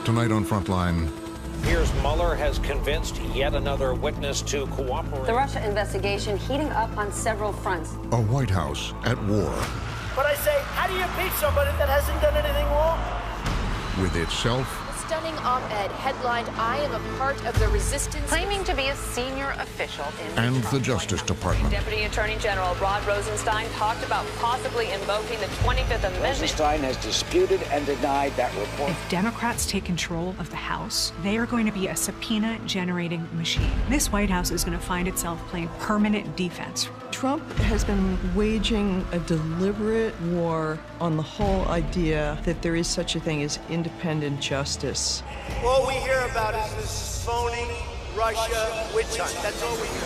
Tonight on Frontline. Here's Mueller has convinced yet another witness to cooperate. The Russia investigation heating up on several fronts. A White House at war. But I say, how do you impeach somebody that hasn't done anything wrong? With itself. A stunning op-ed headlined, "I am a part of the resistance." Claiming to be a senior official in and Trump the Justice Department. Deputy Attorney General Rod Rosenstein talked about possibly invoking the 25th Amendment. Rosenstein has disputed and denied that report. If Democrats take control of the House, they are going to be a subpoena-generating machine. This White House is going to find itself playing permanent defense. Trump has been waging a deliberate war on the whole idea that there is such a thing as independent justice. All we hear about is this phony Russia witch hunt. That's all we hear.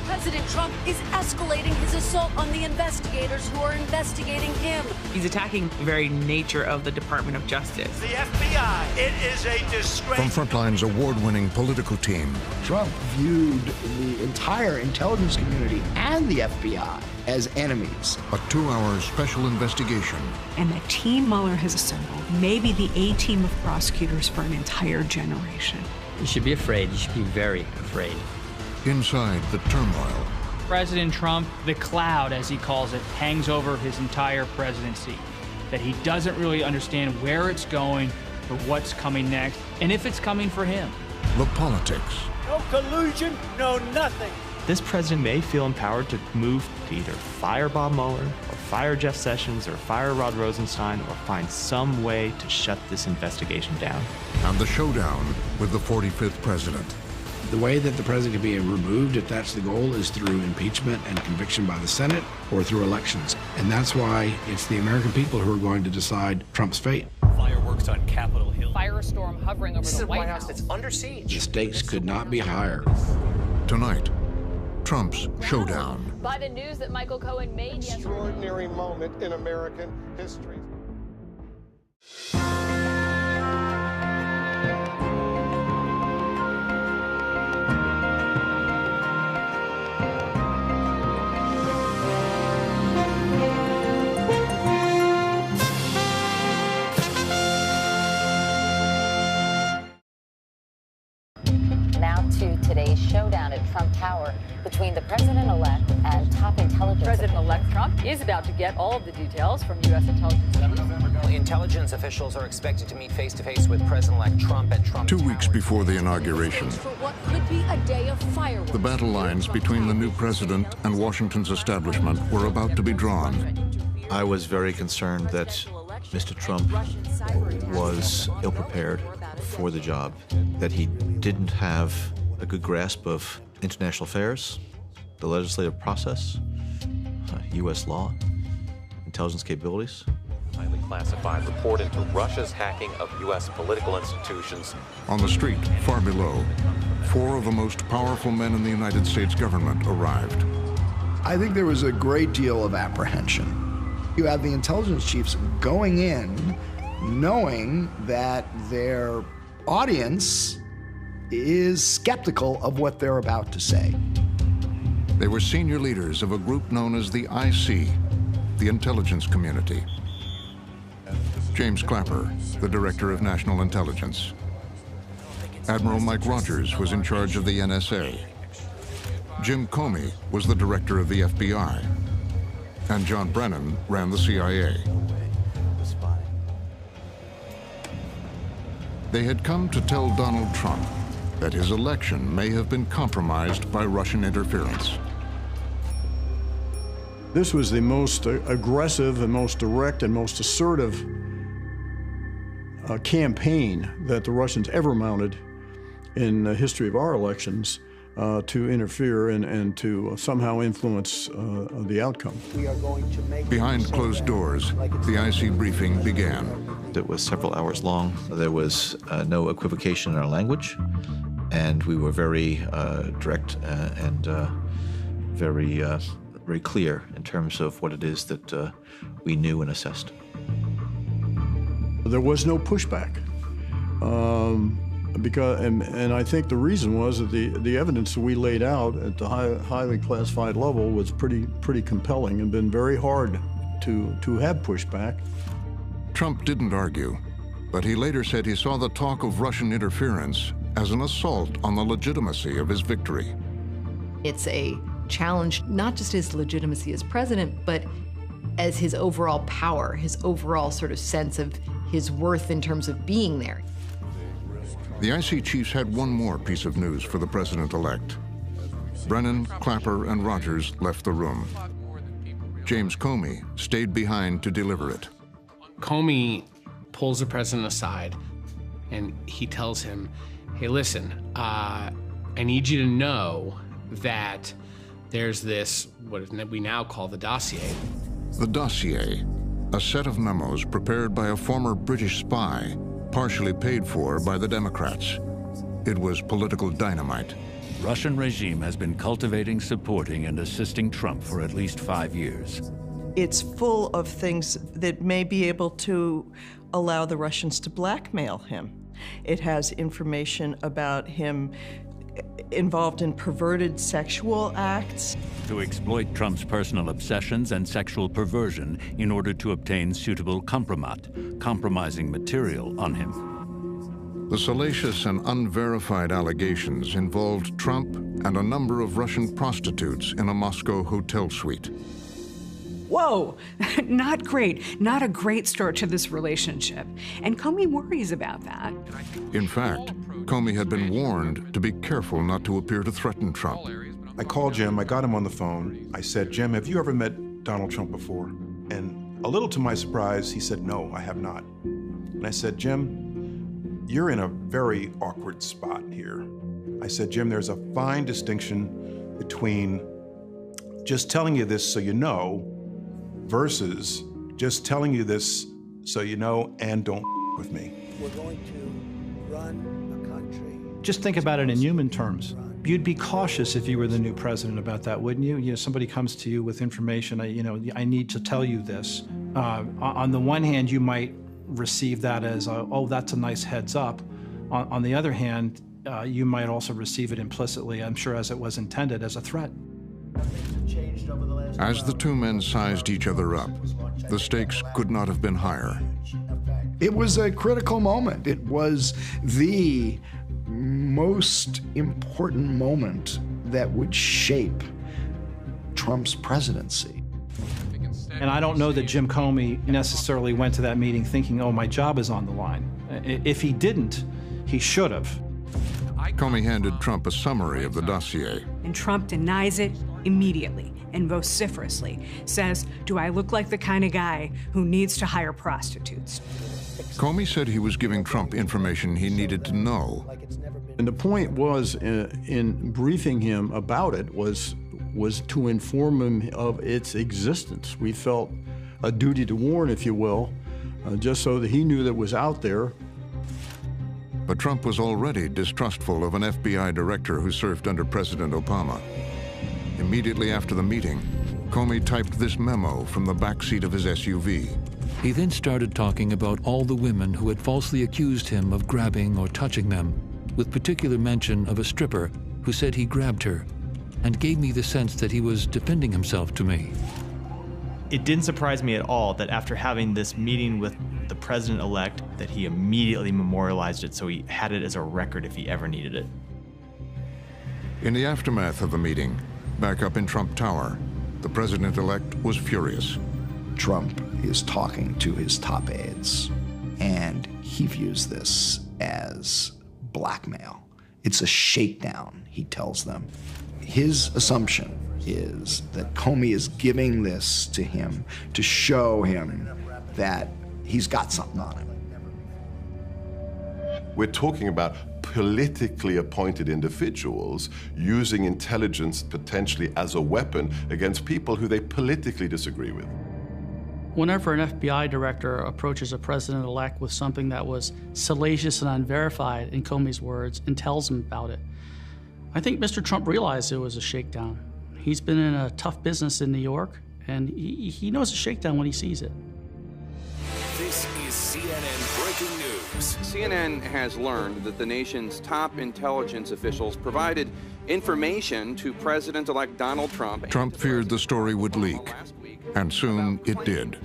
President Trump is escalating his assault on the investigators who are investigating him. He's attacking the very nature of the Department of Justice. The FBI, it is a disgrace. From Frontline's award-winning political team. Trump viewed the entire intelligence community and the FBI as enemies. A 2-hour special investigation. And the team Mueller has assembled may be the A-team of prosecutors for an entire generation. You should be afraid. You should be very afraid. Inside the turmoil. President Trump, the cloud, as he calls it, hangs over his entire presidency. That he doesn't really understand where it's going or what's coming next, and if it's coming for him. The politics. No collusion, no nothing. This president may feel empowered to move to either fire Bob Mueller, or fire Jeff Sessions, or fire Rod Rosenstein, or find some way to shut this investigation down. And the showdown with the 45th president. The way that the president can be removed, if that's the goal, is through impeachment and conviction by the Senate or through elections. And that's why it's the American people who are going to decide Trump's fate. Fireworks on Capitol Hill. Firestorm hovering over the White House. That's under siege. The stakes could not be higher. Tonight, Trump's showdown. By the news that Michael Cohen made extraordinary moment in American history. To today's showdown at Trump Tower between the president-elect and top intelligence. President-elect Trump is about to get all of the details from U.S. intelligence. Intelligence officials are expected to meet face-to-face with President-elect Trump at Trump 2 weeks before the inauguration. For what could be a day of fireworks. The battle lines between the new president and Washington's establishment were about to be drawn. I was very concerned that Mr. Trump was ill-prepared for the job, that he didn't have a good grasp of international affairs, the legislative process, U.S. law, intelligence capabilities. Highly classified report into Russia's hacking of U.S. political institutions. On the street, far below, 4 of the most powerful men in the United States government arrived. I think there was a great deal of apprehension. You have the intelligence chiefs going in knowing that their audience is skeptical of what they're about to say. They were senior leaders of a group known as the IC, the intelligence community. James Clapper, the director of national intelligence. Admiral Mike Rogers was in charge of the NSA. Jim Comey was the director of the FBI. And John Brennan ran the CIA. They had come to tell Donald Trump that his election may have been compromised by Russian interference. This was the most aggressive and most direct and most assertive campaign that the Russians ever mounted in the history of our elections to interfere and to somehow influence the outcome. We are going to make Behind closed doors, the IC briefing began. It was several hours long. There was no equivocation in our language, and we were very direct and very clear in terms of what it is that we knew and assessed. There was no pushback. And I think the reason was that the evidence that we laid out at the highly classified level was pretty compelling and been very hard to have pushback. Trump didn't argue, but he later said he saw the talk of Russian interference as an assault on the legitimacy of his victory. It's a challenge, not just his legitimacy as president, but as his overall power, his overall sort of sense of his worth in terms of being there. The IC chiefs had one more piece of news for the president-elect. Brennan, Clapper, and Rogers left the room. James Comey stayed behind to deliver it. Comey pulls the president aside and he tells him, hey, listen, I need you to know that there's this, what we now call the dossier. The dossier, a set of memos prepared by a former British spy, partially paid for by the Democrats. It was political dynamite. Russian regime has been cultivating, supporting, and assisting Trump for at least 5 years. It's full of things that may be able to allow the Russians to blackmail him. It has information about him involved in perverted sexual acts. To exploit Trump's personal obsessions and sexual perversion in order to obtain suitable compromising material on him. The salacious and unverified allegations involved Trump and a number of Russian prostitutes in a Moscow hotel suite. Whoa, not great. Not a great start to this relationship. And Comey worries about that. In fact, Comey had been warned to be careful not to appear to threaten Trump. I called Jim, I got him on the phone. I said, Jim, have you ever met Donald Trump before? And a little to my surprise, he said, no, I have not. And I said, Jim, you're in a very awkward spot here. I said, Jim, there's a fine distinction between just telling you this so you know versus just telling you this so you know and don't with me. We're going to run a country. Just think about it in human terms. You'd be cautious if you were the new president about that, wouldn't you? You know, somebody comes to you with information, I need to tell you this. On the one hand, you might receive that as, oh, that's a nice heads up. On the other hand, you might also receive it implicitly, I'm sure as it was intended, as a threat. As the two men sized each other up, the stakes could not have been higher. It was a critical moment. It was the most important moment that would shape Trump's presidency. And I don't know that Jim Comey necessarily went to that meeting thinking, oh, my job is on the line. If he didn't, he should have. Comey handed Trump a summary of the dossier. And Trump denies it immediately and vociferously, says, do I look like the kind of guy who needs to hire prostitutes? Comey said he was giving Trump information he needed to know. And the point was, in briefing him about it, was to inform him of its existence. We felt a duty to warn, if you will, just so that he knew that it was out there. But Trump was already distrustful of an FBI director who served under President Obama. Immediately after the meeting, Comey typed this memo from the backseat of his SUV. He then started talking about all the women who had falsely accused him of grabbing or touching them, with particular mention of a stripper who said he grabbed her, and gave me the sense that he was defending himself to me. It didn't surprise me at all that after having this meeting with the president-elect, that he immediately memorialized it so he had it as a record if he ever needed it. In the aftermath of the meeting, back up in Trump Tower, the president-elect was furious. Trump is talking to his top aides, and he views this as blackmail. It's a shakedown, he tells them. His assumption is that Comey is giving this to him to show him that he's got something on him. We're talking about politically appointed individuals using intelligence potentially as a weapon against people who they politically disagree with. Whenever an FBI director approaches a president-elect with something that was salacious and unverified, in Comey's words, and tells him about it, I think Mr. Trump realized it was a shakedown. He's been in a tough business in New York, and he knows a shakedown when he sees it. This is CNN Breaking News. CNN has learned that the nation's top intelligence officials provided information to President-elect Donald Trump. Trump feared the story would leak, and soon it did,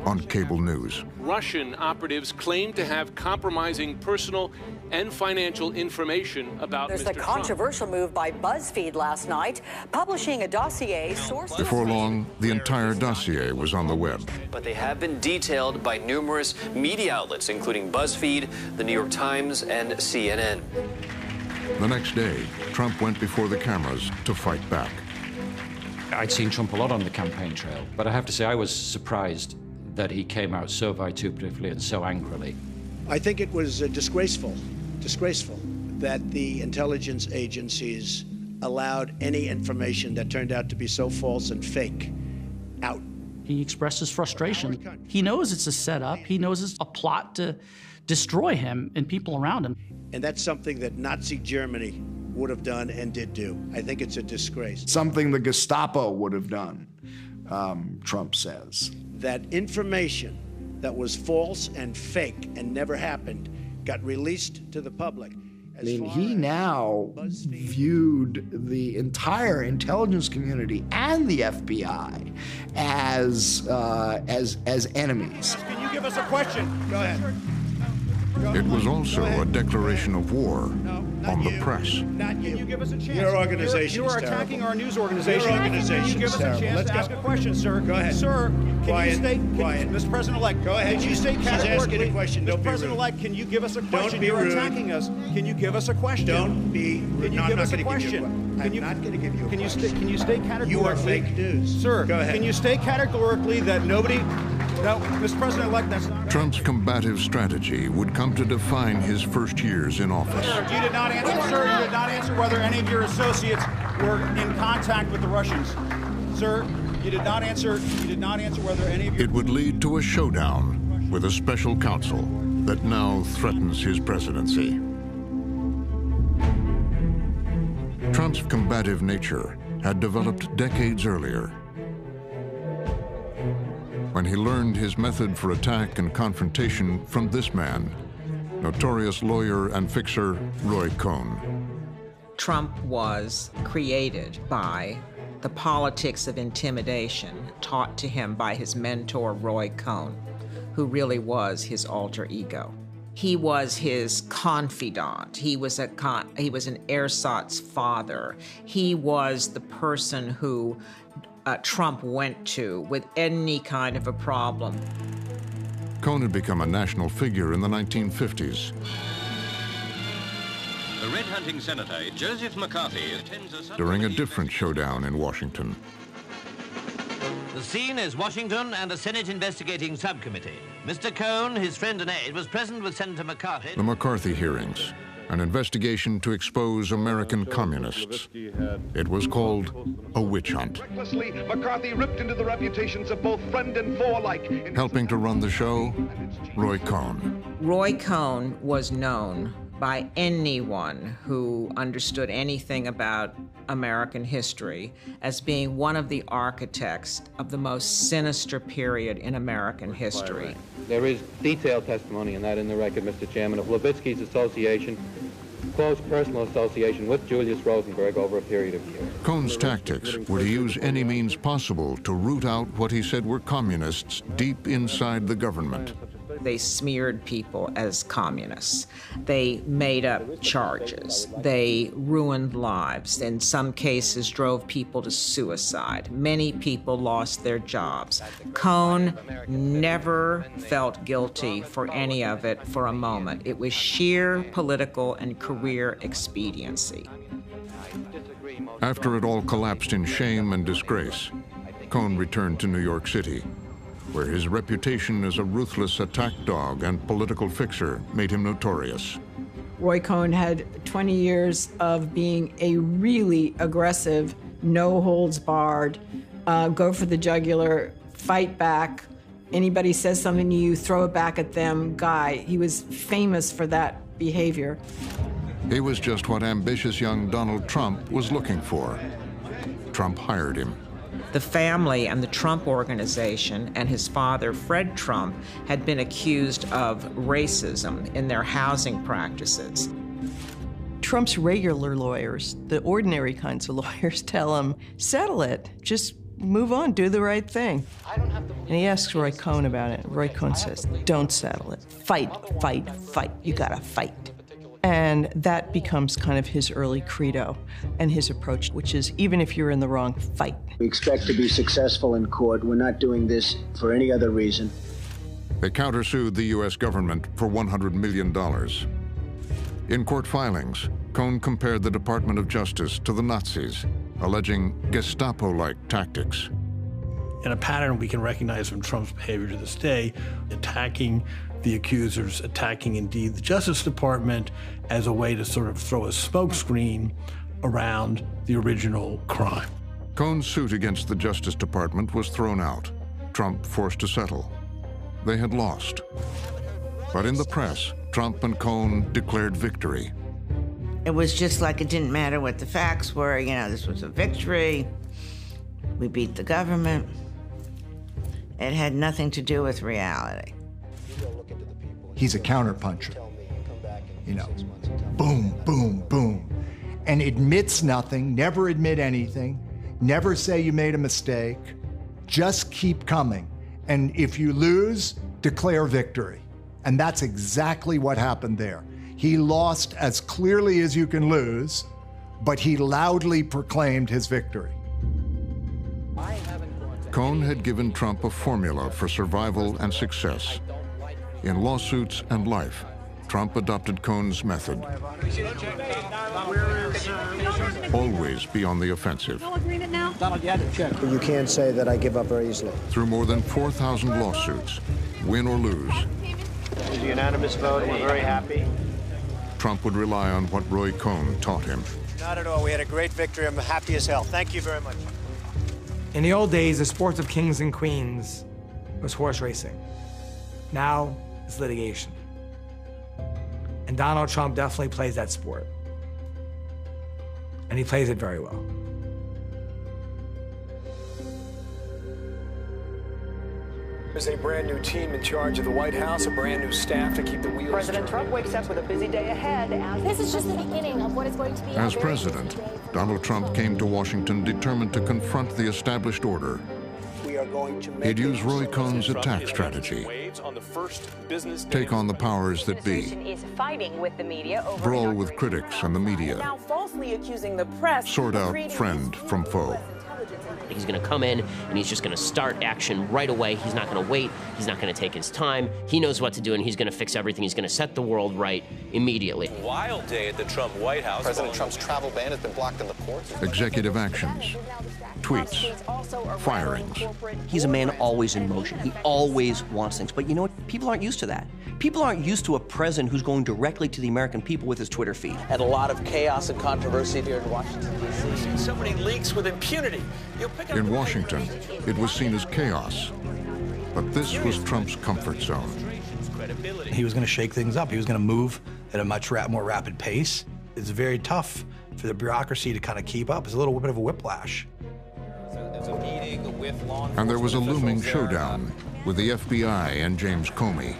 on cable news. Russian operatives claim to have compromising personal and financial information about There's Mr. the Trump. controversial move by BuzzFeed last night, publishing a dossier sources. Before long, the entire dossier was on the web. But they have been detailed by numerous media outlets, including BuzzFeed, The New York Times, and CNN. The next day, Trump went before the cameras to fight back. I'd seen Trump a lot on the campaign trail, but I have to say I was surprised that he came out so vituperatively and so angrily. I think it was disgraceful that the intelligence agencies allowed any information that turned out to be so false and fake out. He expressed his frustration. He knows it's a setup. He knows it's a plot to destroy him and people around him. And that's something that Nazi Germany would have done and did do. I think it's a disgrace. Something the Gestapo would have done, Trump says. That information that was false and fake and never happened got released to the public. I mean, he now viewed the entire intelligence community and the FBI as enemies. Can you give us a question? Go ahead. It was also a declaration of war on the press. Not you. Can you give us a chance? Your organization You are is attacking terrible. our news organization. Your organization Can you give is us a terrible. chance Let's to go. ask a question, sir? Go ahead. Sir, can Quiet. you state, Quiet. Mr. President-elect, Go ahead. Can you state She's asking a question. Don't Mr. be rude. President-elect, can you give us a question? Don't be You're rude. attacking us. Can you give us a question? Don't be rude. Can you No, give I'm us not a gonna give you a question? que- I'm not going to give you a Can you question. Can you state categorically? You are fake news. Sir, Go ahead. can you state categorically that nobody... No, Mr. President-elect, that's not... Trump's combative strategy would come to define his first years in office. Sir, you did not answer. Sir, you did not answer whether any of your associates were in contact with the Russians. Sir, you did not answer. You did not answer whether any of your... It would lead to a showdown with a special counsel that now threatens his presidency. Trump's combative nature had developed decades earlier, when he learned his method for attack and confrontation from this man, notorious lawyer and fixer Roy Cohn. Trump was created by the politics of intimidation taught to him by his mentor, Roy Cohn, who really was his alter ego. He was his confidant. He was an ersatz father. He was the person who Trump went to with any kind of a problem. Cohn had become a national figure in the 1950s. The red hunting senator, Joseph McCarthy, attends a... During a different showdown in Washington. The scene is Washington and a Senate investigating subcommittee. Mr. Cohn, his friend and aide, was present with Senator McCarthy. The McCarthy hearings, an investigation to expose American communists. It was called a witch hunt. Recklessly, McCarthy ripped into the reputations of both friend and foe alike. Helping to run the show, Roy Cohn. Roy Cohn was known by anyone who understood anything about American history as being one of the architects of the most sinister period in American history. There is detailed testimony in that in the record, Mr. Chairman, of Levitsky's association, close personal association with Julius Rosenberg over a period of years. Cohn's tactics were to use any means possible to root out what he said were communists deep inside the government. They smeared people as communists. They made up charges. They ruined lives. In some cases, drove people to suicide. Many people lost their jobs. Cohn never felt guilty for any of it for a moment. It was sheer political and career expediency. After it all collapsed in shame and disgrace, Cohn returned to New York City, where his reputation as a ruthless attack dog and political fixer made him notorious. Roy Cohn had 20 years of being a really aggressive, no holds barred, go for the jugular, fight back. Anybody says something to you, throw it back at them guy. He was famous for that behavior. He was just what ambitious young Donald Trump was looking for. Trump hired him. The family and the Trump Organization and his father, Fred Trump, had been accused of racism in their housing practices. Trump's regular lawyers, the ordinary kinds of lawyers, tell him, settle it, just move on, do the right thing. And he asks Roy Cohn about it. Roy Cohn says, don't settle it. Fight, fight, fight. You gotta fight. And that becomes kind of his early credo and his approach, which is even if you're in the wrong, fight. We expect to be successful in court. We're not doing this for any other reason. They countersued the U.S. government for $100 million. In court filings, Cohn compared the Department of Justice to the Nazis, alleging Gestapo-like tactics. In a pattern we can recognize from Trump's behavior to this day, attacking the accusers, attacking indeed the Justice Department as a way to sort of throw a smokescreen around the original crime. Cohn's suit against the Justice Department was thrown out. Trump forced to settle. They had lost. But in the press, Trump and Cohn declared victory. It was just like it didn't matter what the facts were. You know, this was a victory. We beat the government. It had nothing to do with reality. He's a counterpuncher. You know, boom, boom, boom. And admits nothing, never admit anything, never say you made a mistake, just keep coming. And if you lose, declare victory. And that's exactly what happened there. He lost as clearly as you can lose, but he loudly proclaimed his victory. Cohn had given Trump a formula for survival and success. In lawsuits and life, Trump adopted Cohn's method. Always be on the offensive. You can't say that I give up very easily. Through more than 4,000 lawsuits, win or lose, It was a unanimous vote, and we're very happy. Trump would rely on what Roy Cohn taught him. Not at all. We had a great victory. I'm happy as hell. Thank you very much. In the old days, the sport of kings and queens was horse racing. Now, it's litigation. And Donald Trump definitely plays that sport. And he plays it very well. There's a brand new team in charge of the White House, a brand new staff to keep the wheels President Trump wakes up with a busy day ahead. This is just the beginning of what is going to be As president, Donald Trump came to Washington determined to confront the established order. We are going to He'd use Roy Cohn's attack strategy. Take on the powers that be. Is fighting with the media over Brawl with critics and the media. now falsely accusing the press. Sort out friend from foe. He's going to come in and he's just going to start action right away. He's not going to wait. He's not going to take his time. He knows what to do and he's going to fix everything. He's going to set the world right immediately. Wild day at the Trump White House. President Trump's travel ban has been blocked in the courts. Executive actions, tweets, firings. He's a man always in motion. He always wants things. But you know what? People aren't used to that. People aren't used to a president who's going directly to the American people with his Twitter feed. And a lot of chaos and controversy here in Washington, D.C. So many leaks with impunity. In Washington, it was seen as chaos. But this was Trump's comfort zone. He was going to shake things up. He was going to move at a much more rapid pace. It's very tough for the bureaucracy to kind of keep up. It's a little bit of a whiplash. And there was a looming showdown with the FBI and James Comey.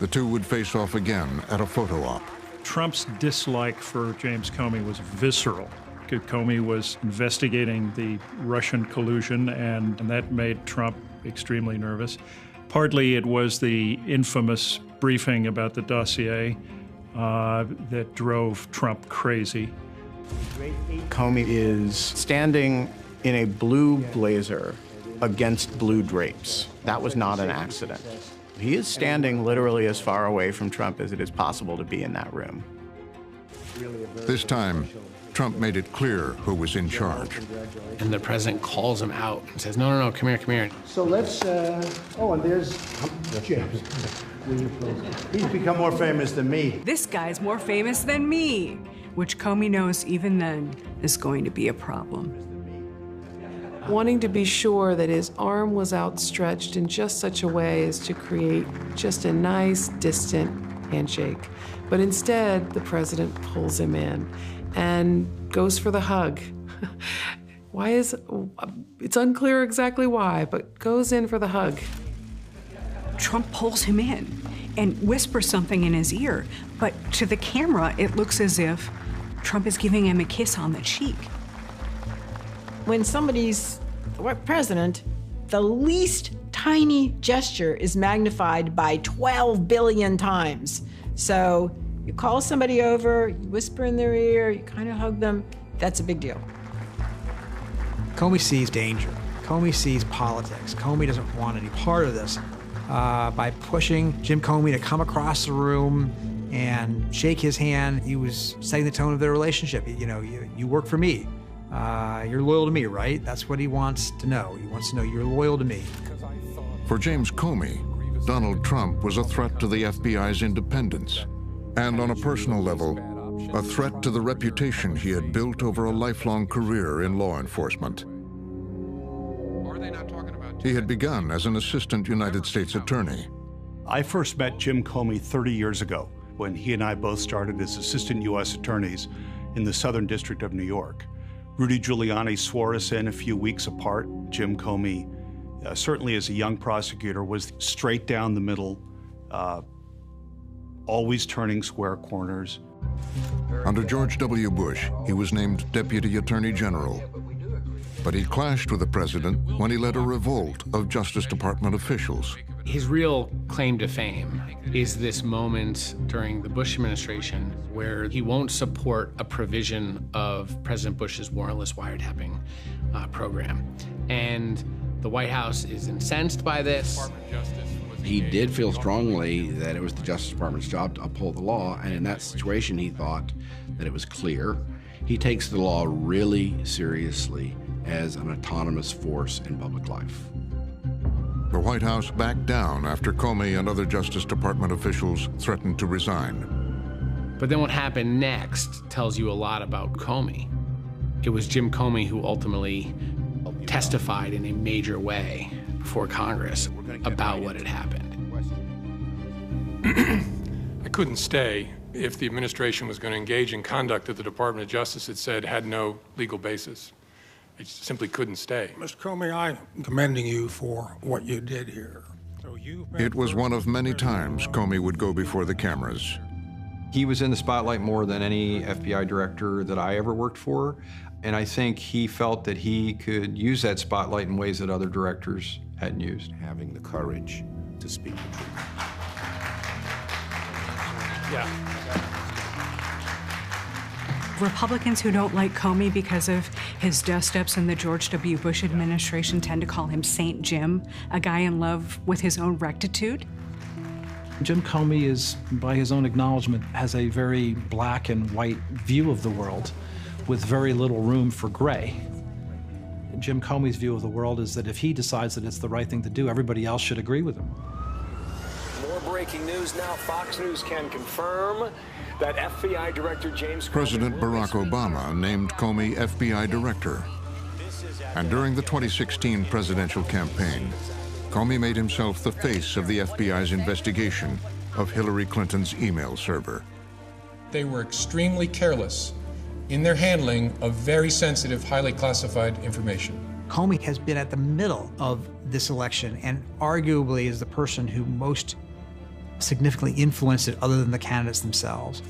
The two would face off again at a photo op. Trump's dislike for James Comey was visceral. Comey was investigating the Russian collusion, and that made Trump extremely nervous. Partly it was the infamous briefing about the dossier that drove Trump crazy. Comey is standing in a blue blazer against blue drapes. That was not an accident. He is standing literally as far away from Trump as it is possible to be in that room. This time, Trump made it clear who was in charge. And the president calls him out and says, no, come here. So let's, oh, and there's James. He's become more famous than me. This guy's more famous than me, which Comey knows even then is going to be a problem. Wanting to be sure that his arm was outstretched in just such a way as to create just a nice, distant handshake. But instead, the president pulls him in and goes for the hug. It's unclear exactly why, but goes in for the hug. Trump pulls him in and whispers something in his ear, but to the camera, it looks as if Trump is giving him a kiss on the cheek. When somebody's president, the least tiny gesture is magnified by 12 billion times. So you call somebody over, you whisper in their ear, you kind of hug them, that's a big deal. Comey sees danger. Comey sees politics. Comey doesn't want any part of this. By pushing Jim Comey to come across the room and shake his hand, he was setting the tone of their relationship. You know, you work for me. You're loyal to me, right? That's what he wants to know. He wants to know you're loyal to me. For James Comey, Donald Trump was a threat to the FBI's independence, and on a personal level, a threat to the reputation he had built over a lifelong career in law enforcement. He had begun as an assistant United States attorney. I first met Jim Comey 30 years ago when he and I both started as assistant U.S. attorneys in the Southern District of New York. Rudy Giuliani swore us in a few weeks apart. Jim Comey, certainly as a young prosecutor, was straight down the middle, always turning square corners. Under George W. Bush, he was named Deputy Attorney General. But he clashed with the president when he led a revolt of Justice Department officials. His real claim to fame is this moment during the Bush administration where he won't support a provision of President Bush's warrantless wiretapping program. And the White House is incensed by this. He did feel strongly that it was the Justice Department's job to uphold the law, and in that situation he thought that it was clear. He takes the law really seriously as an autonomous force in public life. The White House backed down after Comey and other Justice Department officials threatened to resign. But then what happened next tells you a lot about Comey. It was Jim Comey who ultimately testified in a major way before Congress about what had happened. I couldn't stay if the administration was going to engage in conduct that the Department of Justice had said had no legal basis. I simply couldn't stay. Mr. Comey, I'm commending you for what you did here. It was one of many times Comey would go before the cameras. He was in the spotlight more than any FBI director that I ever worked for, and I think he felt that he could use that spotlight in ways that other directors hadn't used. Having the courage to speak the truth. Yeah. Republicans who don't like Comey because of his dust-ups in the George W. Bush administration tend to call him Saint Jim, a guy in love with his own rectitude. Jim Comey is, by his own acknowledgement, has a very black and white view of the world with very little room for gray. Jim Comey's view of the world is that if he decides that it's the right thing to do, everybody else should agree with him. More breaking news now. Fox News can confirm that FBI Director James President Barack Obama named Comey FBI Director. And during the 2016 presidential campaign, Comey made himself the face of the FBI's investigation of Hillary Clinton's email server. They were extremely careless in their handling of very sensitive, highly classified information. Comey has been at the middle of this election and arguably is the person who most significantly influenced it other than the candidates themselves.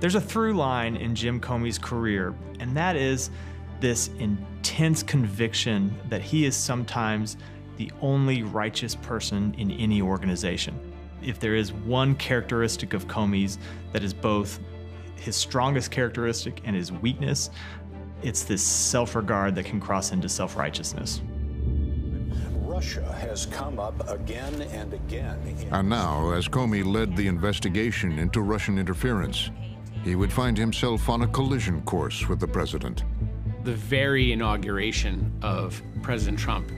There's a through line in Jim Comey's career, and that is this intense conviction that he is sometimes the only righteous person in any organization. If there is one characteristic of Comey's that is both his strongest characteristic and his weakness, it's this self-regard that can cross into self-righteousness. Russia has come up again and again. And now, as Comey led the investigation into Russian interference, he would find himself on a collision course with the president. The very inauguration of President Trump,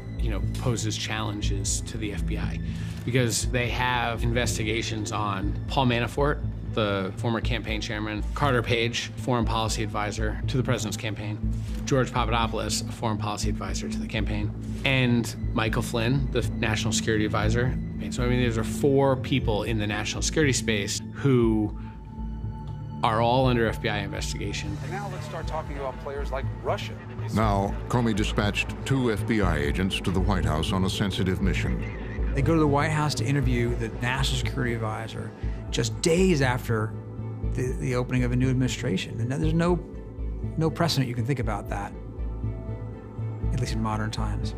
poses challenges to the FBI because they have investigations on Paul Manafort, the former campaign chairman, Carter Page, foreign policy advisor to the president's campaign, George Papadopoulos, a foreign policy advisor to the campaign, and Michael Flynn, the national security advisor. And so, these are four people in the national security space who are all under FBI investigation. And now let's start talking about players like Russia. Now, Comey dispatched 2 FBI agents to the White House on a sensitive mission. They go to the White House to interview the National Security Advisor just days after the opening of a new administration. And there's no precedent you can think about that, at least in modern times.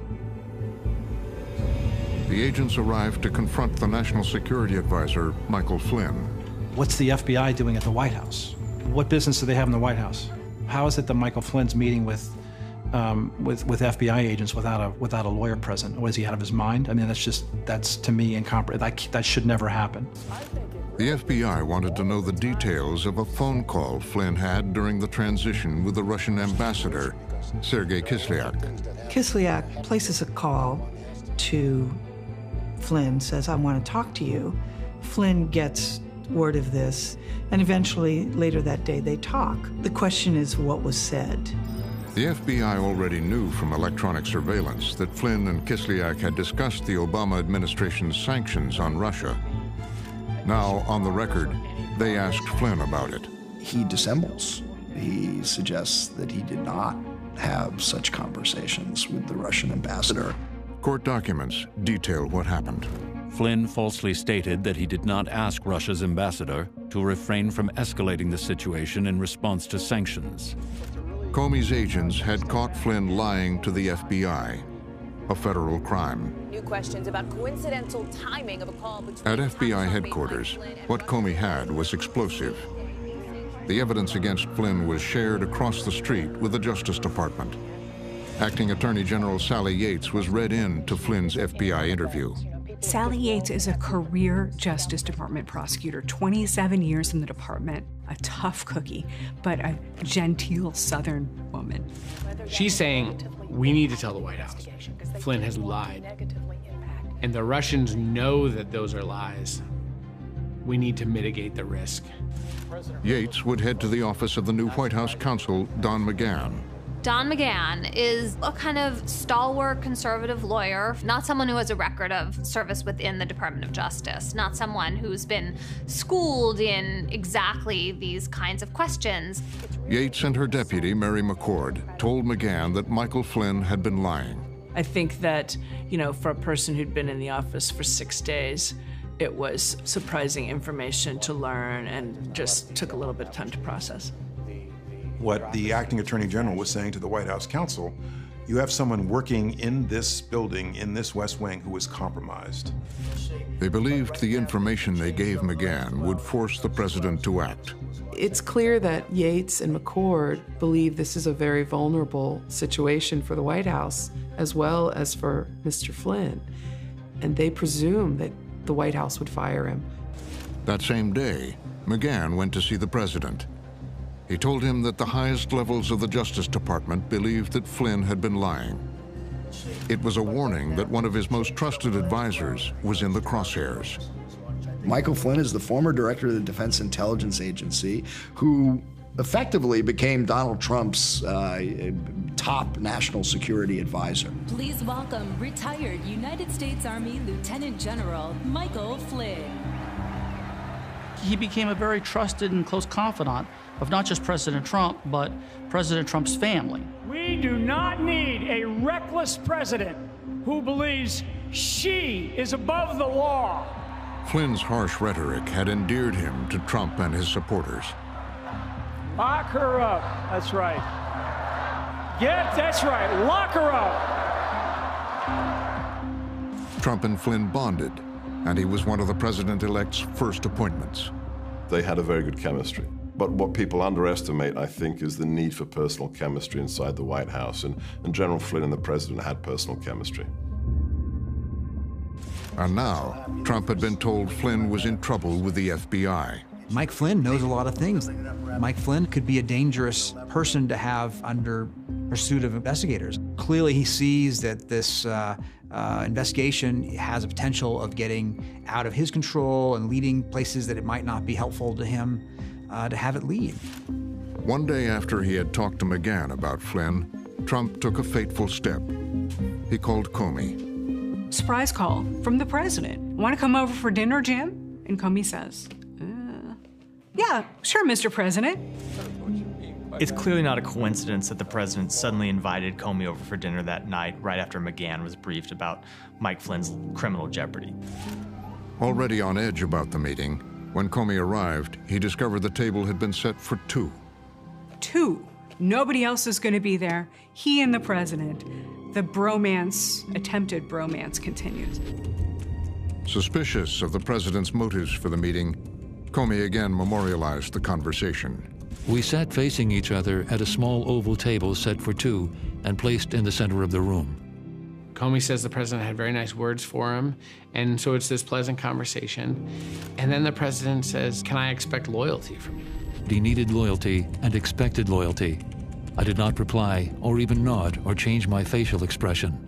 The agents arrived to confront the National Security Advisor, Michael Flynn. What's the FBI doing at the White House? What business do they have in the White House? How is it that Michael Flynn's meeting with FBI agents without a lawyer present? Was he out of his mind? I mean, that's to me incomprehensible. That should never happen. The FBI wanted to know the details of a phone call Flynn had during the transition with the Russian ambassador, Sergei Kislyak. Kislyak places a call to Flynn, says, "I want to talk to you." Flynn gets word of this, and eventually, later that day, they talk. The question is, what was said? The FBI already knew from electronic surveillance that Flynn and Kislyak had discussed the Obama administration's sanctions on Russia. Now, on the record, they asked Flynn about it. He dissembles. He suggests that he did not have such conversations with the Russian ambassador. Court documents detail what happened. Flynn falsely stated that he did not ask Russia's ambassador to refrain from escalating the situation in response to sanctions. Comey's agents had caught Flynn lying to the FBI, a federal crime. New questions about coincidental timing of a call between At FBI headquarters, what Comey had was explosive. The evidence against Flynn was shared across the street with the Justice Department. Acting Attorney General Sally Yates was read in to Flynn's FBI interview. Sally Yates is a career Justice Department prosecutor, 27 years in the department, a tough cookie, but a genteel Southern woman. She's saying, we need to tell the White House. Flynn has lied. And the Russians know that those are lies. We need to mitigate the risk. Yates would head to the office of the new White House counsel, Don McGahn. Don McGahn is a kind of stalwart conservative lawyer, not someone who has a record of service within the Department of Justice, not someone who's been schooled in exactly these kinds of questions. Yates and her deputy, Mary McCord, told McGahn that Michael Flynn had been lying. I think that, for a person who'd been in the office for 6 days, it was surprising information to learn and just took a little bit of time to process. What the acting attorney general was saying to the White House counsel, you have someone working in this building, in this West Wing, who is compromised. They believed the information they gave McGahn would force the president to act. It's clear that Yates and McCord believe this is a very vulnerable situation for the White House, as well as for Mr. Flynn. And they presume that the White House would fire him. That same day, McGahn went to see the president. He told him that the highest levels of the Justice Department believed that Flynn had been lying. It was a warning that one of his most trusted advisors was in the crosshairs. Michael Flynn is the former director of the Defense Intelligence Agency, who effectively became Donald Trump's top national security advisor. Please welcome retired United States Army Lieutenant General Michael Flynn. He became a very trusted and close confidant of not just President Trump, but President Trump's family. We do not need a reckless president who believes she is above the law. Flynn's harsh rhetoric had endeared him to Trump and his supporters. Lock her up. That's right. That's right. Lock her up. Trump and Flynn bonded, and he was one of the president-elect's first appointments. They had a very good chemistry. But what people underestimate, I think, is the need for personal chemistry inside the White House, and General Flynn and the president had personal chemistry. And now, Trump had been told Flynn was in trouble with the FBI. Mike Flynn knows a lot of things. Mike Flynn could be a dangerous person to have under pursuit of investigators. Clearly, he sees that this investigation has a potential of getting out of his control and leading places that it might not be helpful to him to have it lead. One day after he had talked to McGahn about Flynn, Trump took a fateful step. He called Comey. Surprise call from the president. Want to come over for dinner, Jim? And Comey says, Yeah, sure, Mr. President. It's clearly not a coincidence that the president suddenly invited Comey over for dinner that night, right after McGahn was briefed about Mike Flynn's criminal jeopardy. Already on edge about the meeting, when Comey arrived, he discovered the table had been set for two. Two. Nobody else is going to be there. He and the president. The bromance, attempted bromance, continues. Suspicious of the president's motives for the meeting, Comey again memorialized the conversation. We sat facing each other at a small oval table set for two and placed in the center of the room. Comey says the president had very nice words for him, and so it's this pleasant conversation. And then the president says, "Can I expect loyalty from you?" He needed loyalty and expected loyalty. I did not reply or even nod or change my facial expression.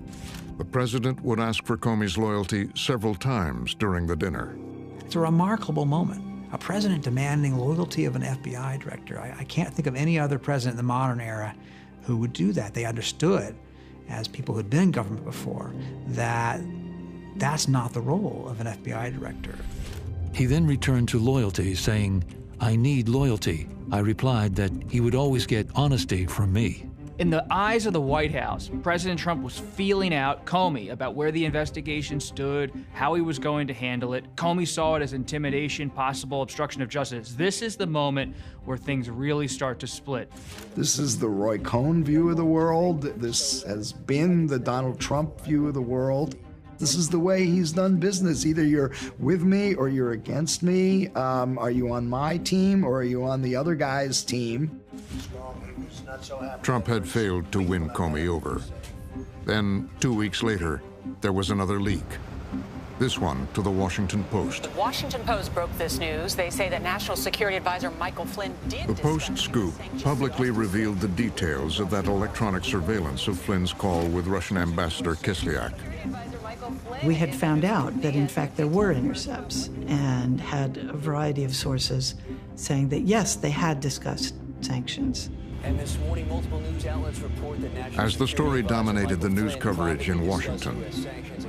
The president would ask for Comey's loyalty several times during the dinner. It's a remarkable moment. A president demanding loyalty of an FBI director. I can't think of any other president in the modern era who would do that. They understood, as people who'd been in government before, that that's not the role of an FBI director. He then returned to loyalty, saying, "I need loyalty." I replied that he would always get honesty from me. In the eyes of the White House, President Trump was feeling out Comey about where the investigation stood, how he was going to handle it. Comey saw it as intimidation, possible obstruction of justice. This is the moment where things really start to split. This is the Roy Cohn view of the world. This has been the Donald Trump view of the world. This is the way he's done business. Either you're with me or you're against me. Are you on my team or are you on the other guy's team? Trump had failed to win Comey over. Then, 2 weeks later, there was another leak. This one to the Washington Post. The Washington Post broke this news. They say that National Security Advisor Michael Flynn did. The Post scoop publicly revealed the details of that electronic surveillance of Flynn's call with Russian Ambassador Kislyak. We had found out that, in fact, there were intercepts and had a variety of sources saying that, yes, they had discussed sanctions. And this morning, multiple news outlets report that National As the story dominated the news coverage in Washington,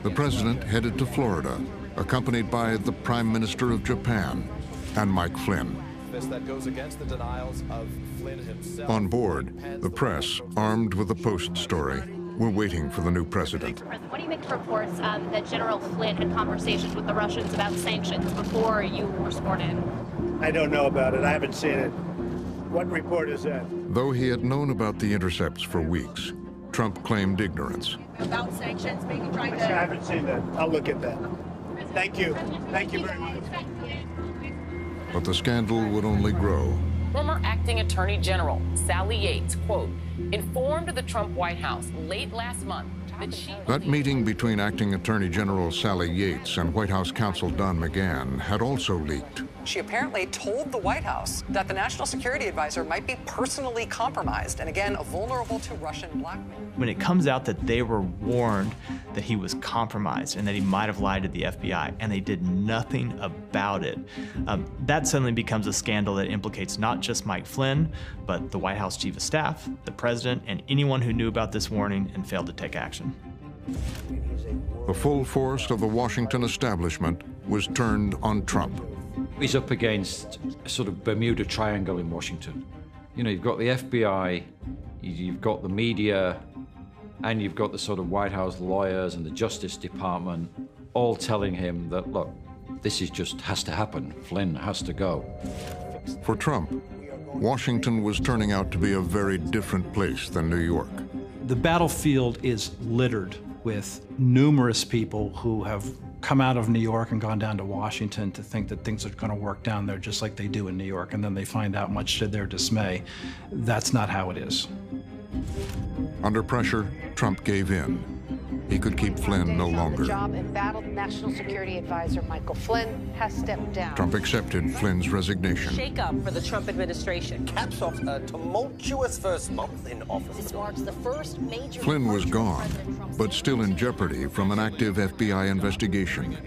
the president headed to Florida, accompanied by the Prime Minister of Japan and Mike Flynn. that goes against the denials of Flynn himself. On board, the press, armed with the Post story, were waiting for the new president. What do you make of reports that General Flynn had conversations with the Russians about sanctions before you were sworn in? I don't know about it. I haven't seen it. What report is that? Though he had known about the intercepts for weeks, Trump claimed ignorance. About sanctions, maybe trying I haven't seen that. I'll look at that. Thank you. Thank you very much. But the scandal would only grow. Former acting attorney general Sally Yates, quote, informed the Trump White House late last month that she... That meeting between acting attorney general Sally Yates and White House counsel Don McGahn had also leaked. She apparently told the White House that the national security advisor might be personally compromised and, again, vulnerable to Russian blackmail. When it comes out that they were warned that he was compromised and that he might have lied to the FBI, and they did nothing about it, that suddenly becomes a scandal that implicates not just Mike Flynn, but the White House chief of staff, the president, and anyone who knew about this warning and failed to take action. The full force of the Washington establishment was turned on Trump. He's up against a sort of Bermuda Triangle in Washington. You know, you've got the FBI, you've got the media, and you've got the sort of White House lawyers and the Justice Department all telling him that, look, this is just has to happen. Flynn has to go. For Trump, Washington was turning out to be a very different place than New York. The battlefield is littered with numerous people who have come out of New York and gone down to Washington to think that things are going to work down there just like they do in New York, and then they find out, much to their dismay, that's not how it is. Under pressure, Trump gave in. He could keep Flynn no longer. Job embattled National Security Advisor Michael Flynn has stepped down. Trump accepted Flynn's resignation. Shake-up for the Trump administration. Caps off a tumultuous first month in office. This marks the first major... Flynn was gone, but still in jeopardy from an active FBI investigation.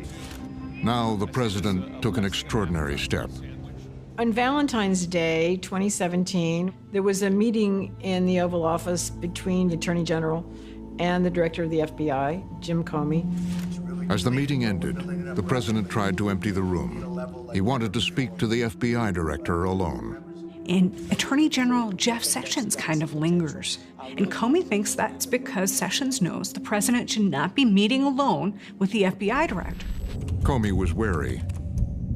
Now the president took an extraordinary step. On Valentine's Day, 2017, there was a meeting in the Oval Office between the Attorney General and the Director of the FBI, Jim Comey. As the meeting ended, the president tried to empty the room. He wanted to speak to the FBI director alone. And Attorney General Jeff Sessions kind of lingers. And Comey thinks that's because Sessions knows the president should not be meeting alone with the FBI director. Comey was wary.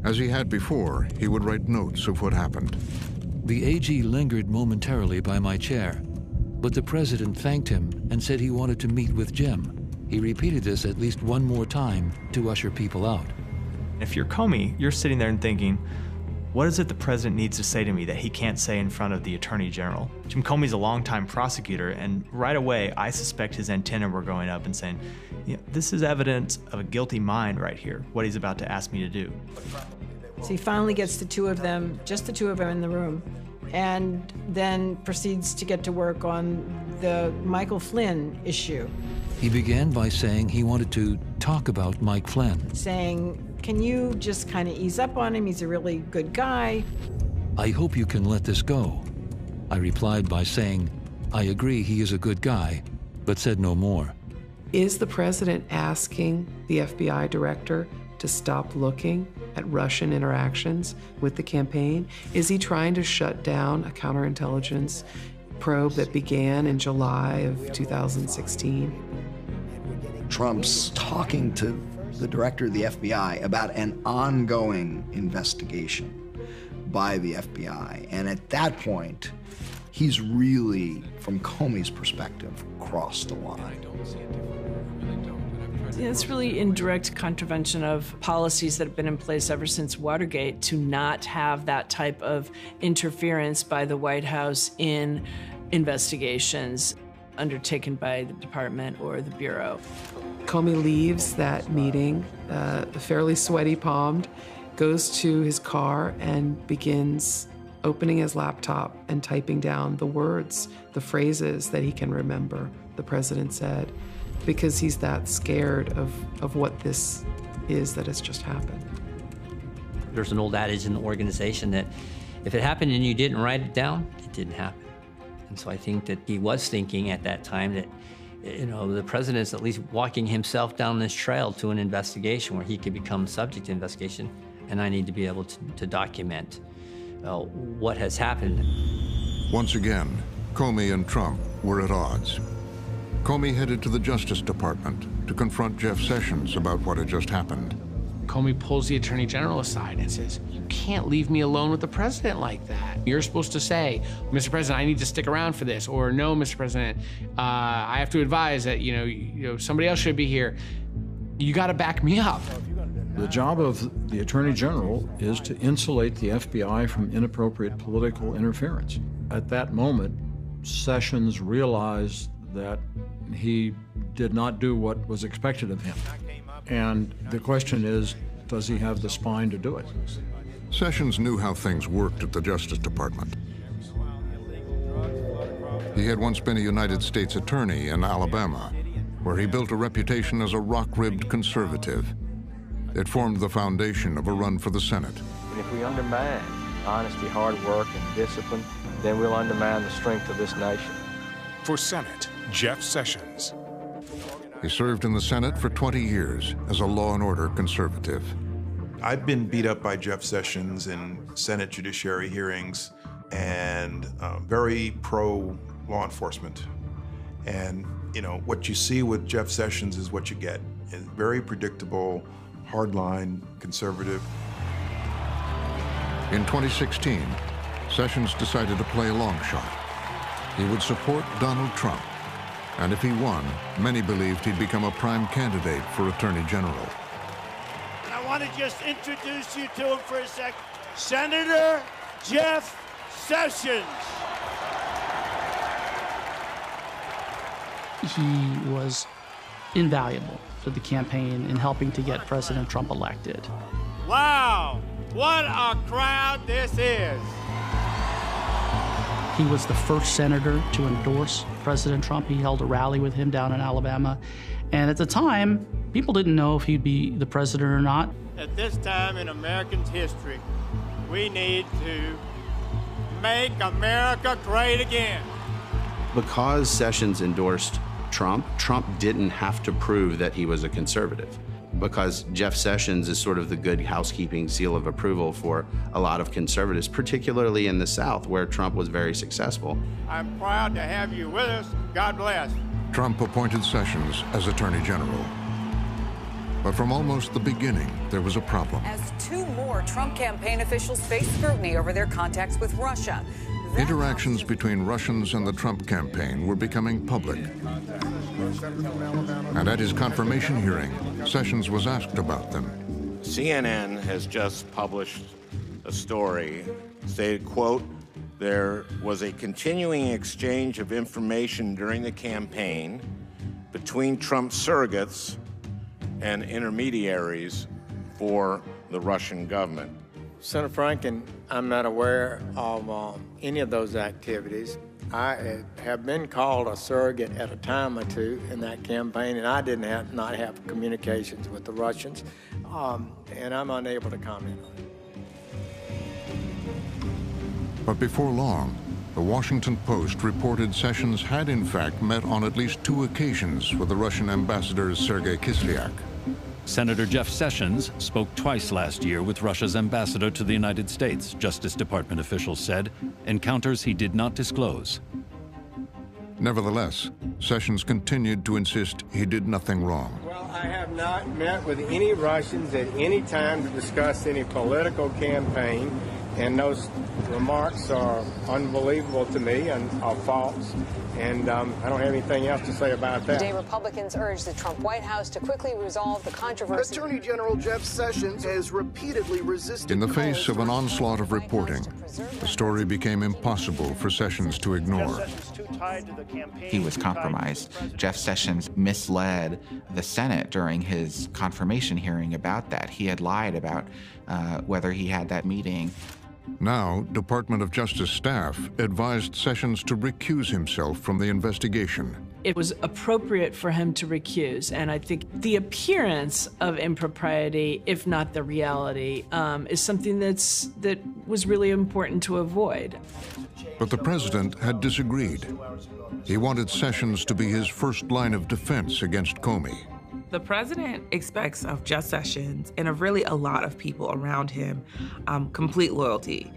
As he had before, he would write notes of what happened. The AG lingered momentarily by my chair, but the president thanked him and said he wanted to meet with Jim. He repeated this at least one more time to usher people out. If you're Comey, you're sitting there and thinking, what is it the president needs to say to me that he can't say in front of the attorney general? Jim Comey's a longtime prosecutor, and right away, I suspect his antenna were going up and saying, this is evidence of a guilty mind right here, what he's about to ask me to do. So he finally gets the two of them, just the two of them in the room, and then proceeds to get to work on the Michael Flynn issue. He began by saying he wanted to talk about Mike Flynn. Saying, can you just kind of ease up on him? He's a really good guy. I hope you can let this go. I replied by saying, I agree he is a good guy, but said no more. Is the president asking the FBI director to stop looking at Russian interactions with the campaign? Is he trying to shut down a counterintelligence probe that began in July of 2016? Trump's talking to the director of the FBI about an ongoing investigation by the FBI. And at that point, he's really, from Comey's perspective, crossed the line. It's really in direct contravention of policies that have been in place ever since Watergate to not have that type of interference by the White House in investigations undertaken by the department or the Bureau. Comey leaves that meeting, fairly sweaty-palmed, goes to his car and begins opening his laptop and typing down the words, the phrases that he can remember, the president said, because he's that scared of what this is that has just happened. There's an old adage in the organization that if it happened and you didn't write it down, it didn't happen. And so I think that he was thinking at that time that, the president's at least walking himself down this trail to an investigation where he could become subject to investigation, and I need to be able to document what has happened. Once again, Comey and Trump were at odds. Comey headed to the Justice Department to confront Jeff Sessions about what had just happened. Comey pulls the Attorney General aside and says, you can't leave me alone with the president like that. You're supposed to say, Mr. President, I need to stick around for this, or no, Mr. President, I have to advise that, somebody else should be here. You got to back me up. The job of the Attorney General is to insulate the FBI from inappropriate political interference. At that moment, Sessions realized that he did not do what was expected of him. And the question is, does he have the spine to do it? Sessions knew how things worked at the Justice Department. He had once been a United States attorney in Alabama, where he built a reputation as a rock-ribbed conservative. It formed the foundation of a run for the Senate. And if we undermine honesty, hard work, and discipline, then we'll undermine the strength of this nation. For Senate, Jeff Sessions. He served in the Senate for 20 years as a law and order conservative. I've been beat up by Jeff Sessions in Senate judiciary hearings and very pro-law enforcement. And, what you see with Jeff Sessions is what you get. It's very predictable, hardline, conservative. In 2016, Sessions decided to play a long shot. He would support Donald Trump. And if he won, many believed he'd become a prime candidate for Attorney General. And I want to just introduce you to him for a sec. Senator Jeff Sessions. He was invaluable to the campaign in helping to get President Trump elected. Wow, what a crowd this is. He was the first senator to endorse President Trump. He held a rally with him down in Alabama. And at the time, people didn't know if he'd be the president or not. At this time in American history, we need to make America great again. Because Sessions endorsed Trump, Trump didn't have to prove that he was a conservative. because Jeff Sessions is sort of the good housekeeping seal of approval for a lot of conservatives, particularly in the South, where Trump was very successful. I'm proud to have you with us. God bless. Trump appointed Sessions as Attorney General. But from almost the beginning, there was a problem. As two more Trump campaign officials face scrutiny over their contacts with Russia. Interactions between Russians and the Trump campaign were becoming public. And at his confirmation hearing, Sessions was asked about them. CNN has just published a story, stated, quote, there was a continuing exchange of information during the campaign between Trump surrogates and intermediaries for the Russian government. Senator Franken, I'm not aware of any of those activities. I have been called a surrogate at a time or two in that campaign, and I did not have communications with the Russians, and I'm unable to comment on it. But before long, the Washington Post reported Sessions had in fact met on at least 2 occasions with the Russian ambassador Sergei Kislyak. Senator Jeff Sessions spoke twice last year with Russia's ambassador to the United States, Justice Department officials said, encounters he did not disclose. Nevertheless, Sessions continued to insist he did nothing wrong. Well, I have not met with any Russians at any time to discuss any political campaign, and those remarks are unbelievable to me and are false. And I don't have anything else to say about that. Today, Republicans urged the Trump White House to quickly resolve the controversy. Attorney General Jeff Sessions has repeatedly resisted. In the face of an onslaught of reporting, the story became impossible for Sessions to ignore. He was compromised. Jeff Sessions misled the Senate during his confirmation hearing about that. He had lied about whether he had that meeting. Now, Department of Justice staff advised Sessions to recuse himself from the investigation. It was appropriate for him to recuse, and I think the appearance of impropriety, if not the reality, is something that was really important to avoid. But the president had disagreed. He wanted Sessions to be his first line of defense against Comey. The president expects of Jeff Sessions and of really a lot of people around him complete loyalty.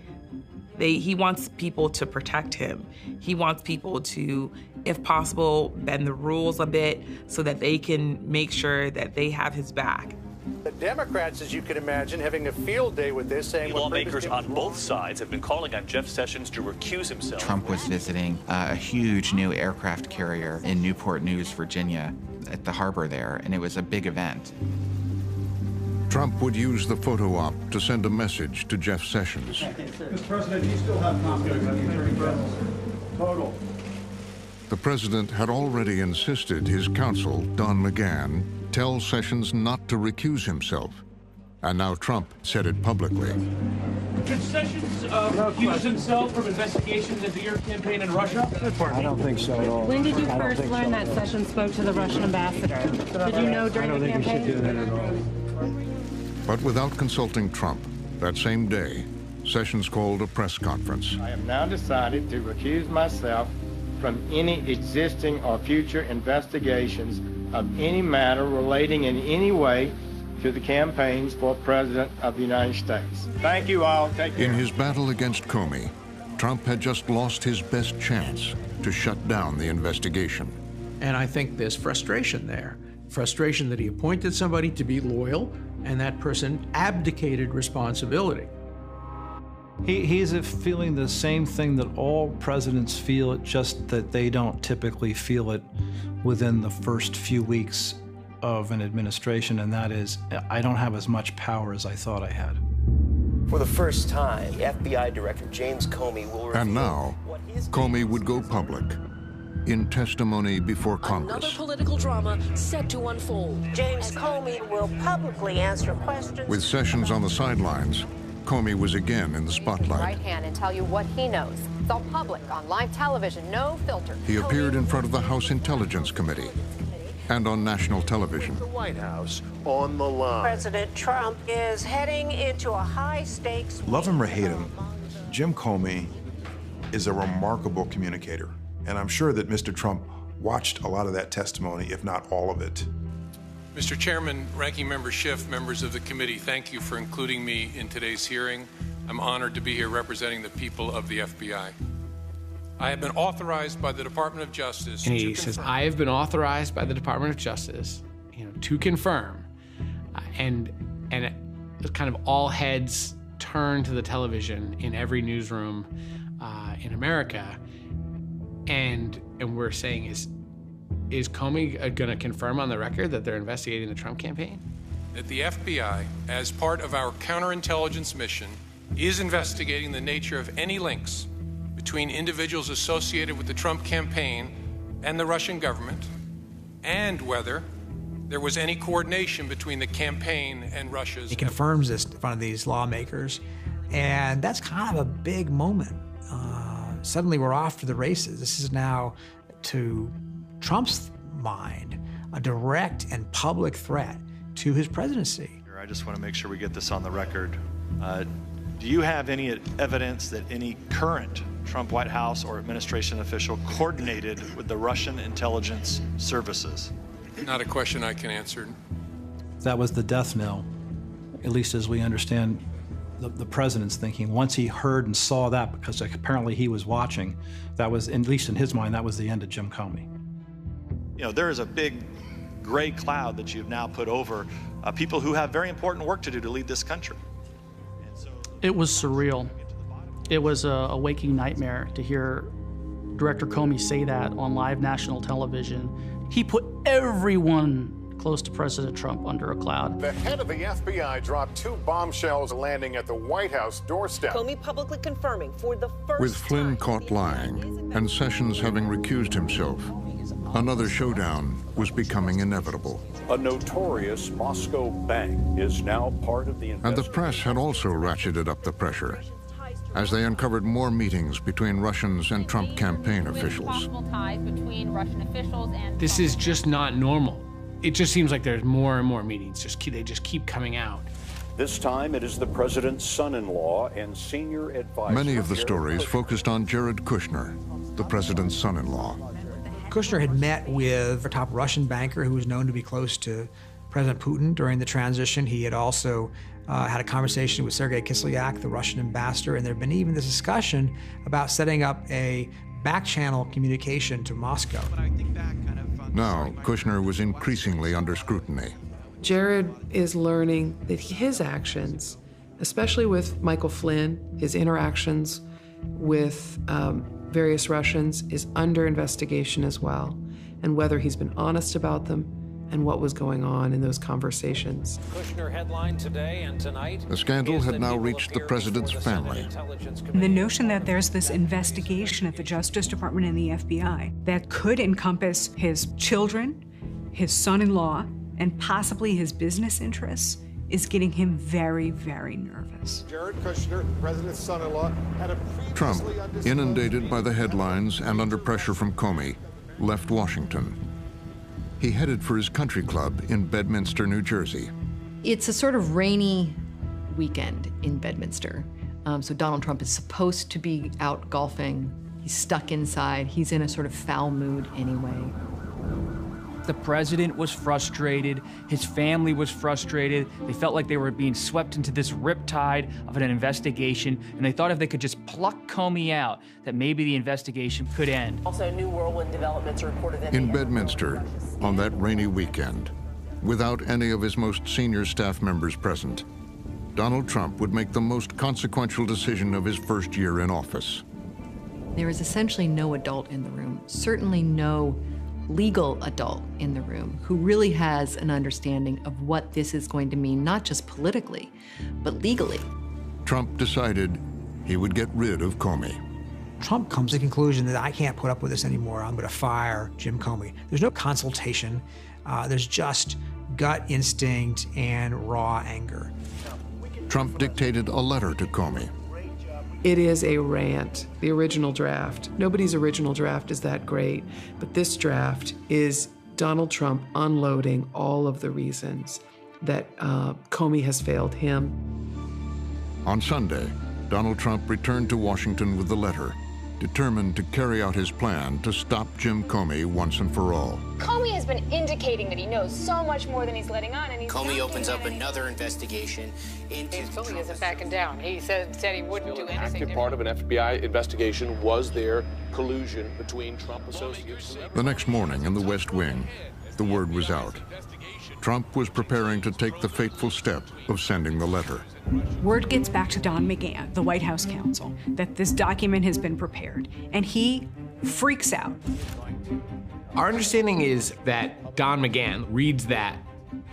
He wants people to protect him. He wants people to, if possible, bend the rules a bit so that they can make sure that they have his back. The Democrats, as you can imagine, having a field day with this, saying lawmakers on both sides have been calling on Jeff Sessions to recuse himself. Trump was visiting a huge new aircraft carrier in Newport News, Virginia, at the harbor there, and it was a big event. Trump would use the photo op to send a message to Jeff Sessions. Mr. President, you still have confidence in the Attorney General. Total. The president had already insisted his counsel, Don McGahn, tell Sessions not to recuse himself. And now Trump said it publicly. Should Sessions recuse himself from investigations into your campaign in Russia? I don't think so at all. When did you first learn that Sessions spoke to the Russian ambassador? Did you know during the campaign? I don't think you should do that at all. But without consulting Trump, that same day, Sessions called a press conference. I have now decided to recuse myself from any existing or future investigations of any matter relating in any way to the campaigns for President of the United States. Thank you all. Take care. In his battle against Comey, Trump had just lost his best chance to shut down the investigation. And I think there's frustration there. Frustration that he appointed somebody to be loyal, and that person abdicated responsibility. He's feeling the same thing that all presidents feel, just that they don't typically feel it within the first few weeks of an administration, and that is, I don't have as much power as I thought I had. For the first time, FBI Director James Comey will reveal. And now, Comey would go public in testimony before Congress. Another political drama set to unfold. James Comey will publicly answer questions. With Sessions on the sidelines, Comey was again in the spotlight. Right hand and tell you what he knows. It's all public on live television, no filter. He appeared in front of the House Intelligence Committee and on national television. The White House on the line. President Trump is heading into a high-stakes. Love him or hate him, Jim Comey is a remarkable communicator. And I'm sure that Mr. Trump watched a lot of that testimony, if not all of it. Mr. Chairman, Ranking Member Schiff, members of the committee, thank you for including me in today's hearing. I'm honored to be here representing the people of the FBI. I have been authorized by the Department of Justice. And he says, I have been authorized by the Department of Justice, to confirm. And it kind of all heads turn to the television in every newsroom in America. And we're saying, is Comey going to confirm on the record that they're investigating the Trump campaign? That the FBI, as part of our counterintelligence mission, is investigating the nature of any links between individuals associated with the Trump campaign and the Russian government, and whether there was any coordination between the campaign and Russia's. He confirms this in front of these lawmakers, and that's kind of a big moment. Suddenly we're off to the races. This is now, to Trump's mind, a direct and public threat to his presidency. I just want to make sure we get this on the record. Do you have any evidence that any current Trump White House or administration official coordinated with the Russian intelligence services? Not a question I can answer. That was the death knell, at least as we understand the president's thinking. Once he heard and saw that, because apparently he was watching, that was, at least in his mind, that was the end of Jim Comey. There is a big gray cloud that you've now put over people who have very important work to do to lead this country. It was surreal. It was a waking nightmare to hear Director Comey say that on live national television. He put everyone close to President Trump under a cloud. The head of the FBI dropped 2 bombshells landing at the White House doorstep. Comey publicly confirming for the first With Flynn caught lying and Sessions having recused himself, another showdown was becoming inevitable. A notorious Moscow bank is now part of the And the press had also ratcheted up the pressure as they uncovered more meetings between Russians and Trump campaign officials. This is just not normal. It just seems like there's more and more meetings. They just keep coming out. This time it is the president's son-in-law and senior advisor. Many of the stories focused on Jared Kushner, the president's son-in-law. Kushner had met with a top Russian banker who was known to be close to President Putin during the transition. He had also had a conversation with Sergei Kislyak, the Russian ambassador, and there had been even this discussion about setting up a back-channel communication to Moscow. Now, Kushner was increasingly under scrutiny. Jared is learning that his actions, especially with Michael Flynn, his interactions with various Russians, is under investigation as well, and whether he's been honest about them and what was going on in those conversations. Kushner headline today and tonight. The scandal had now reached the president's family. The notion that there's this investigation at the Justice Department and the FBI that could encompass his children, his son-in-law, and possibly his business interests is getting him very, very nervous. Jared Kushner, the president's son-in-law, had a Trump, inundated by the headlines and under pressure from Comey, left Washington. He headed for his country club in Bedminster, New Jersey. It's a sort of rainy weekend in Bedminster. So Donald Trump is supposed to be out golfing. He's stuck inside. He's in a sort of foul mood anyway. The president was frustrated. His family was frustrated. They felt like they were being swept into this riptide of an investigation, and they thought if they could just pluck Comey out, that maybe the investigation could end. Also, new whirlwind developments are reported in Bedminster on that rainy weekend, without any of his most senior staff members present, Donald Trump would make the most consequential decision of his first year in office. There is essentially no adult in the room, certainly no legal adult in the room who really has an understanding of what this is going to mean, not just politically, but legally. Trump decided he would get rid of Comey. Trump comes to the conclusion that I can't put up with this anymore. I'm going to fire Jim Comey. There's no consultation. There's just gut instinct and raw anger. Trump dictated a letter to Comey. It is a rant, the original draft. Nobody's original draft is that great, but this draft is Donald Trump unloading all of the reasons that Comey has failed him. On Sunday, Donald Trump returned to Washington with the letter, determined to carry out his plan to stop Jim Comey once and for all. Comey has been indicating that he knows so much more than he's letting on, and he's Comey opens up another investigation into... Comey isn't backing down. He said he wouldn't do anything. An active part of an FBI investigation was their collusion between Trump associates. The next morning in the West Wing, the word was out. Trump was preparing to take the fateful step of sending the letter. Word gets back to Don McGahn, the White House counsel, that this document has been prepared, and he freaks out. Our understanding is that Don McGahn reads that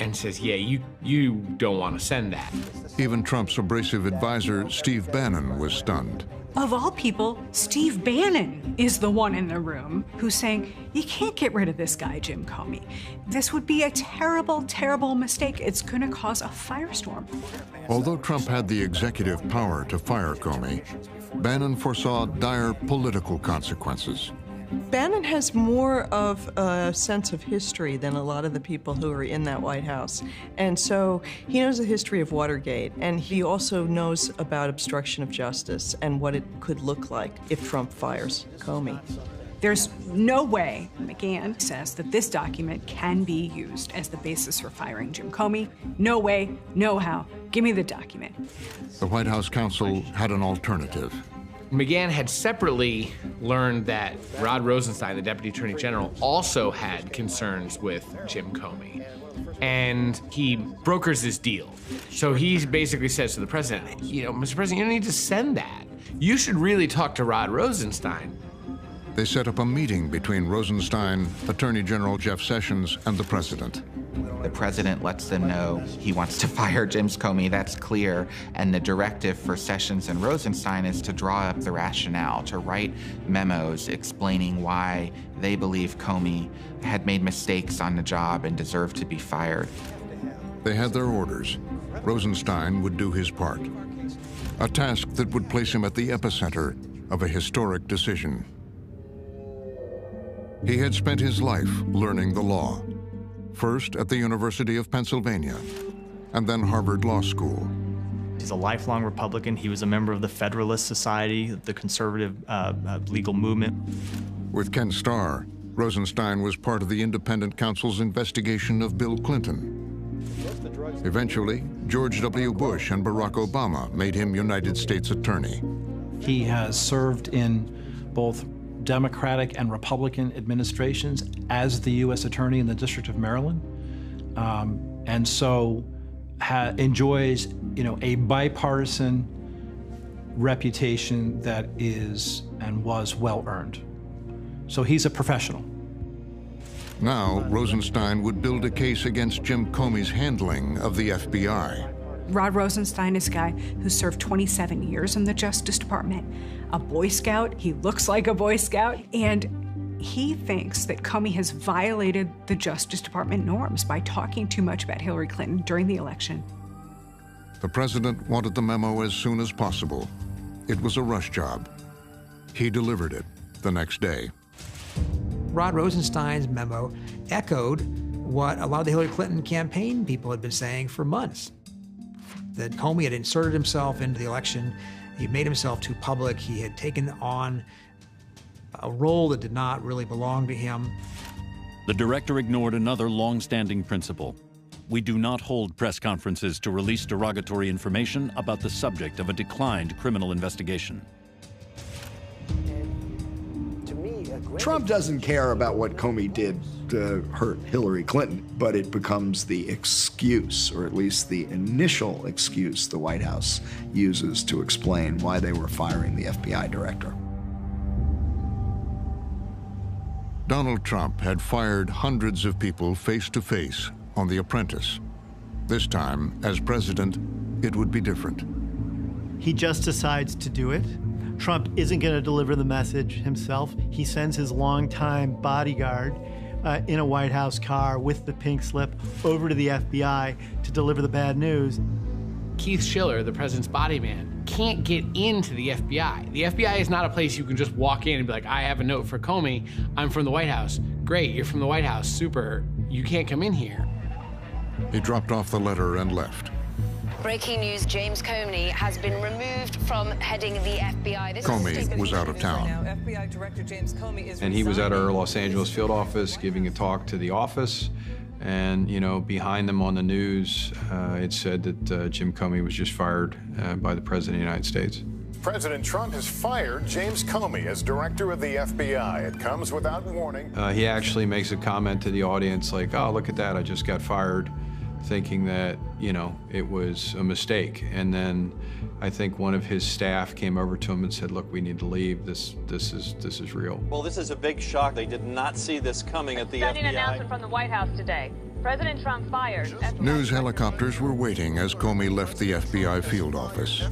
and says, yeah, you don't want to send that. Even Trump's abrasive advisor, Steve Bannon, was stunned. Of all people, Steve Bannon is the one in the room who's saying, you can't get rid of this guy, Jim Comey. This would be a terrible, terrible mistake. It's going to cause a firestorm. Although Trump had the executive power to fire Comey, Bannon foresaw dire political consequences. Bannon has more of a sense of history than a lot of the people who are in that White House. And so he knows the history of Watergate, and he also knows about obstruction of justice and what it could look like if Trump fires Comey. There's no way, McGahn says, that this document can be used as the basis for firing Jim Comey. No way, no how. Give me the document. The White House counsel had an alternative. McGahn had separately learned that Rod Rosenstein, the Deputy Attorney General, also had concerns with Jim Comey. And he brokers this deal. So he basically says to the president, Mr. President, you don't need to send that. You should really talk to Rod Rosenstein. They set up a meeting between Rosenstein, Attorney General Jeff Sessions, and the president. The president lets them know he wants to fire Jim Comey, that's clear, and the directive for Sessions and Rosenstein is to draw up the rationale, to write memos explaining why they believe Comey had made mistakes on the job and deserved to be fired. They had their orders. Rosenstein would do his part, a task that would place him at the epicenter of a historic decision. He had spent his life learning the law. First at the University of Pennsylvania, and then Harvard Law School. He's a lifelong Republican. He was a member of the Federalist Society, the conservative legal movement. With Ken Starr, Rosenstein was part of the independent counsel's investigation of Bill Clinton. Eventually, George W. Bush and Barack Obama made him United States Attorney. He has served in both Democratic and Republican administrations as the U.S. Attorney in the District of Maryland, and so enjoys, a bipartisan reputation that is and was well earned. So he's a professional. Now, Rosenstein would build a case against Jim Comey's handling of the FBI. Rod Rosenstein is a guy who served 27 years in the Justice Department, a Boy Scout. He looks like a Boy Scout, and he thinks that Comey has violated the Justice Department norms by talking too much about Hillary Clinton during the election. The president wanted the memo as soon as possible. It was a rush job. He delivered it the next day. Rod Rosenstein's memo echoed what a lot of the Hillary Clinton campaign people had been saying for months. That Comey had inserted himself into the election. He made himself too public. He had taken on a role that did not really belong to him. The director ignored another long-standing principle. We do not hold press conferences to release derogatory information about the subject of a declined criminal investigation. Trump doesn't care about what Comey did to hurt Hillary Clinton, but it becomes the excuse, or at least the initial excuse the White House uses to explain why they were firing the FBI director. Donald Trump had fired hundreds of people face-to-face on The Apprentice. This time, as president, it would be different. He just decides to do it. Trump isn't going to deliver the message himself. He sends his longtime bodyguard in a White House car with the pink slip over to the FBI to deliver the bad news. Keith Schiller, the president's body man, can't get into the FBI. The FBI is not a place you can just walk in and be like, I have a note for Comey. I'm from the White House. Great, you're from the White House. Super. You can't come in here. He dropped off the letter and left. Breaking news, James Comey has been removed from heading the FBI. Comey was out of town. FBI Director James Comey is and he was at our Los Angeles field office giving a talk to the office. And, you know, behind them on the news, it said that Jim Comey was just fired by the President of the United States. President Trump has fired James Comey as director of the FBI. It comes without warning. He actually makes a comment to the audience like, oh, look at that, I just got fired, thinking that, you know, it was a mistake. And then I think one of his staff came over to him and said, look, we need to leave. This is real. Well, this is a big shock. They did not see this coming at the Stunning FBI. announcement from the White House today. President Trump fired. News helicopters were waiting as Comey left the FBI field office.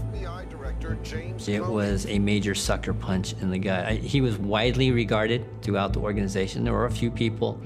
It was a major sucker punch in the gut. He was widely regarded throughout the organization. There were a few people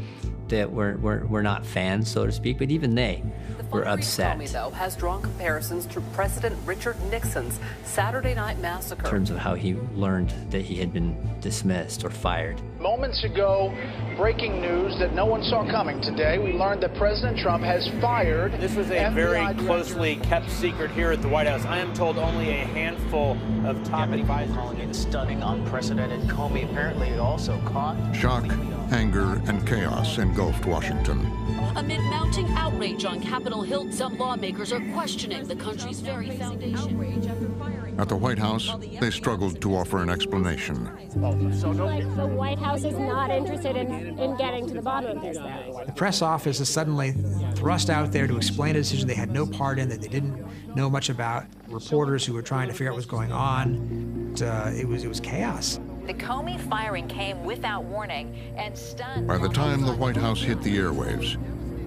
that were not fans, so to speak, but even they were upset. Comey, though, has drawn comparisons to President Richard Nixon's Saturday Night Massacre. In terms of how he learned that he had been dismissed or fired. Moments ago, breaking news that no one saw coming today. We learned that President Trump has fired. This was a very closely kept secret here at the White House. I am told only a handful of top advisors. Calling it stunning, unprecedented. Comey apparently also caught. Shock, anger, and chaos engulfed Washington. Amid mounting outrage on Capitol Hill, some lawmakers are questioning the country's very foundation. At the White House, they struggled to offer an explanation. Like the White House is not interested in getting to the bottom of this. The press office is suddenly thrust out there to explain a decision they had no part in, that they didn't know much about. Reporters who were trying to figure out what was going on. It was chaos. The Comey firing came without warning and stunned. By the time the White House hit the airwaves,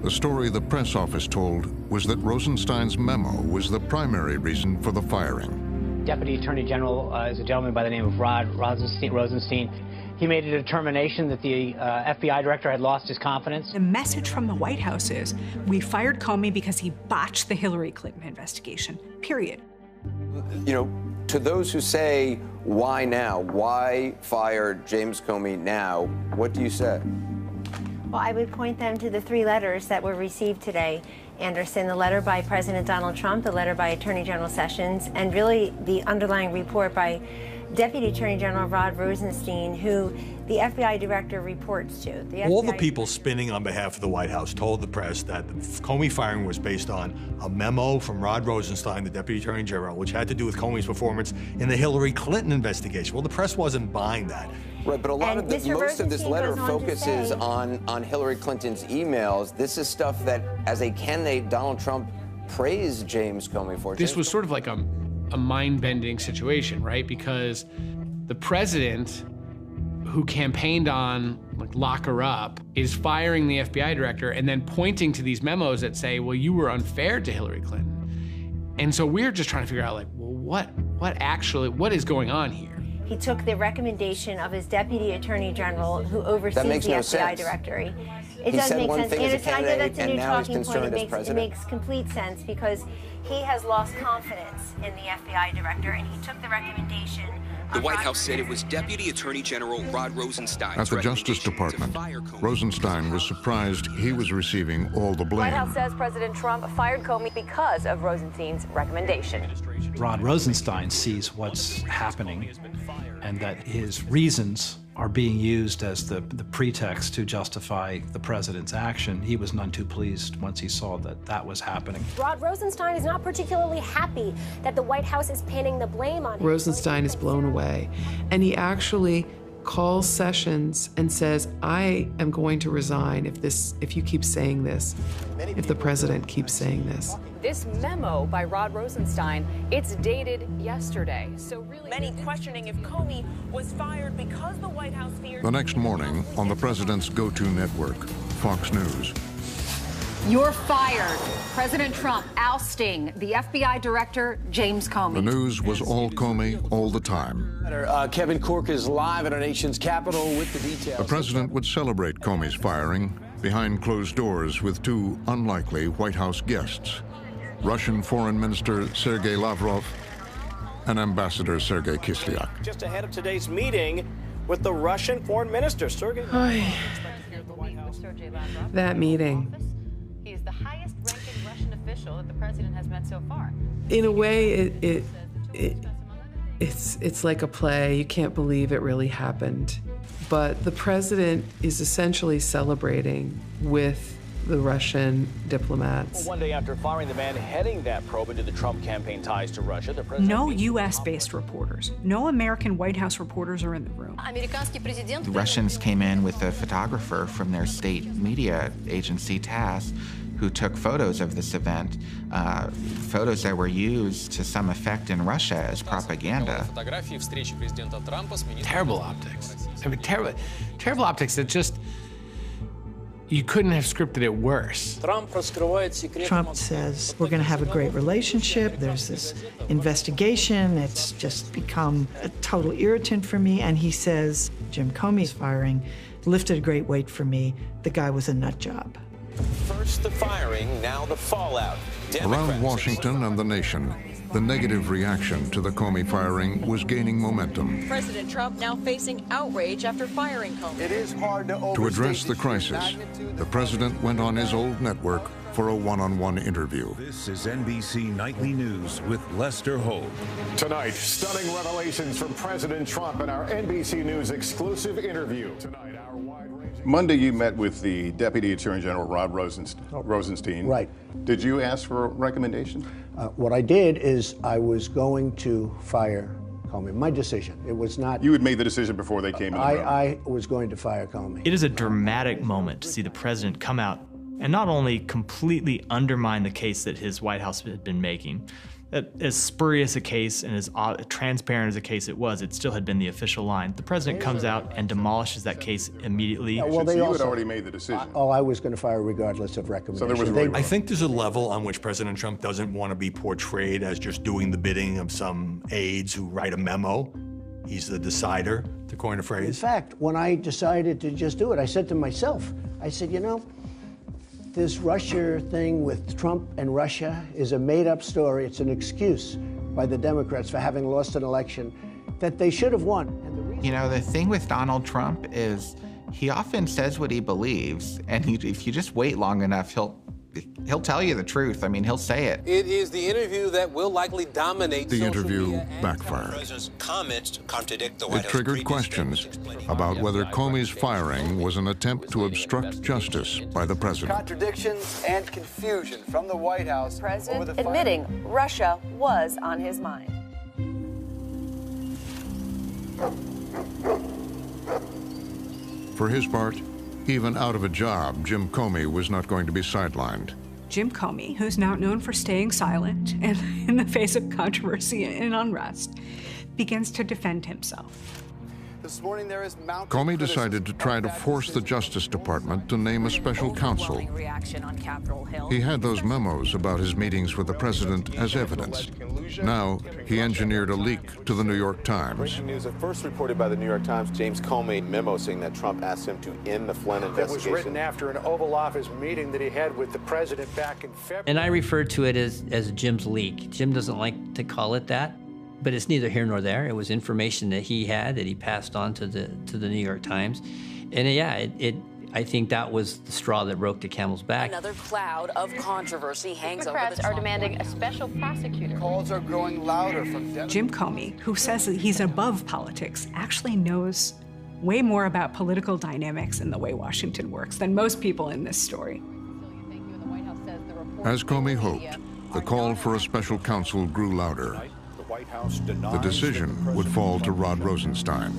the story the press office told was that Rosenstein's memo was the primary reason for the firing. Deputy Attorney General is a gentleman by the name of Rod Rosenstein. He made a determination that the FBI director had lost his confidence. The message from the White House is, we fired Comey because he botched the Hillary Clinton investigation, period. You know, to those who say, why now? Why fire James Comey now? What do you say? Well, I would point them to the 3 letters that were received today. Anderson, the letter by President Donald Trump, the letter by Attorney General Sessions, and really the underlying report by Deputy Attorney General Rod Rosenstein, who the FBI director reports to. All the people spinning on behalf of the White House told the press that the Comey firing was based on a memo from Rod Rosenstein, the Deputy Attorney General, which had to do with Comey's performance in the Hillary Clinton investigation. Well, the press wasn't buying that. Right, but a lot of most of this letter focuses on Hillary Clinton's emails. This is stuff that, as a candidate, Donald Trump praised James Comey for. This was sort of like a mind-bending situation, right? Because the president, who campaigned on like lock her up, is firing the FBI director and then pointing to these memos that say, well, you were unfair to Hillary Clinton. And so we're just trying to figure out, like, well, what is going on here? He took the recommendation of his Deputy Attorney General, who oversees the FBI directory. It does make sense. Anderson, I know that's a new talking point. It makes complete sense because he has lost confidence in the FBI director, and he took the recommendation. The White House said it was Deputy Attorney General Rod Rosenstein. At the Justice Department, Rosenstein was surprised he was receiving all the blame. White House says President Trump fired Comey because of Rosenstein's recommendation. Rod Rosenstein sees what's happening and that his reasons are being used as the pretext to justify the president's action. He was none too pleased once he saw that was happening. Rod Rosenstein is not particularly happy that the White House is pinning the blame on him. Rosenstein is blown away, and he actually calls Sessions and says, I am going to resign if you keep saying this, if the president keeps saying this. This memo by Rod Rosenstein, it's dated yesterday. So really, many questioning if Comey was fired because the White House feared. The next morning, on the president's go-to network, Fox News. You're fired. President Trump ousting the FBI director, James Comey. The news was all Comey all the time. Kevin Corke is live at our nation's Capitol with the details. The president would celebrate Comey's firing behind closed doors with 2 unlikely White House guests, Russian Foreign Minister Sergei Lavrov and Ambassador Sergei Kislyak. Just ahead of today's meeting with the Russian Foreign Minister, Sergei. That meeting. He is the highest-ranking Russian official. official that the president has met so far. In a way, it's like a play. You can't believe it really happened. But the president is essentially celebrating with the Russian diplomats. Well, one day after firing the man heading that probe into the Trump campaign ties to Russia, the president... No U.S.-based reporters, no American White House reporters are in the room. The Russians came in with a photographer from their state media agency, TASS, who took photos of this event, photos that were used to some effect in Russia as propaganda. Terrible optics. I mean, terrible optics that just... You couldn't have scripted it worse. Trump says, we're going to have a great relationship. There's this investigation. It's just become a total irritant for me. And he says, Jim Comey's firing lifted a great weight for me. The guy was a nut job. First the firing, now the fallout. Around Washington and the nation, the negative reaction to the Comey firing was gaining momentum. President Trump now facing outrage after firing Comey. It is hard To address the crisis, the president went on his old network for a one-on-one interview. This is NBC Nightly News with Lester Holt. Tonight, stunning revelations from President Trump in our NBC News exclusive interview. Tonight, our wide-ranging... Monday, you met with the Deputy Attorney General, Rod Rosenstein. Right. Did you ask for a recommendation? What I did is I was going to fire Comey. My decision. It was not... You had made the decision before they came in the room. I was going to fire Comey. It is a dramatic moment to see the president come out and not only completely undermine the case that his White House had been making, that as spurious a case and as transparent as a case it was, it still had been the official line. The president comes out and demolishes that case immediately. Well, you had already made the decision. I was going to fire regardless of recommendation. So there was I think there's a level on which President Trump doesn't want to be portrayed as just doing the bidding of some aides who write a memo. He's the decider, to coin a phrase. In fact, when I decided to just do it, I said to myself, I said, you know, this Russia thing with Trump and Russia is a made-up story. It's an excuse by the Democrats for having lost an election that they should have won. You know, the thing with Donald Trump is he often says what he believes, and if you just wait long enough, he'll tell you the truth. I mean, he'll say it. It is the interview that will likely dominate the interview backfired. The president's comments contradict the White It House triggered questions about whether Comey's firing was an attempt to obstruct justice by the president. Contradictions and confusion from the White House. President admitting Russia was on his mind. For his part, even out of a job, Jim Comey was not going to be sidelined. Jim Comey, who's now known for staying silent and in the face of controversy and unrest, begins to defend himself. This morning there is Comey decided to try to force the Justice Department to name a special counsel. He had those memos about his meetings with the president as evidence. Now, he engineered a leak to the New York Times. Breaking news at first reported by the New York Times, James Comey memo saying that Trump asked him to end the Flynn investigation. It was written after an Oval Office meeting that he had with the president back in February. And I refer to it as Jim's leak. Jim doesn't like to call it that, but it's neither here nor there. It was information that he had that he passed on to the New York Times. And yeah, I think that was the straw that broke the camel's back. Another cloud of controversy hangs over the Democrats are demanding a special prosecutor. Calls are growing louder from Jim Comey, who says that he's above politics, actually knows way more about political dynamics and the way Washington works than most people in this story. As Comey hoped, the call for a special counsel grew louder. The decision would fall to Rod Rosenstein.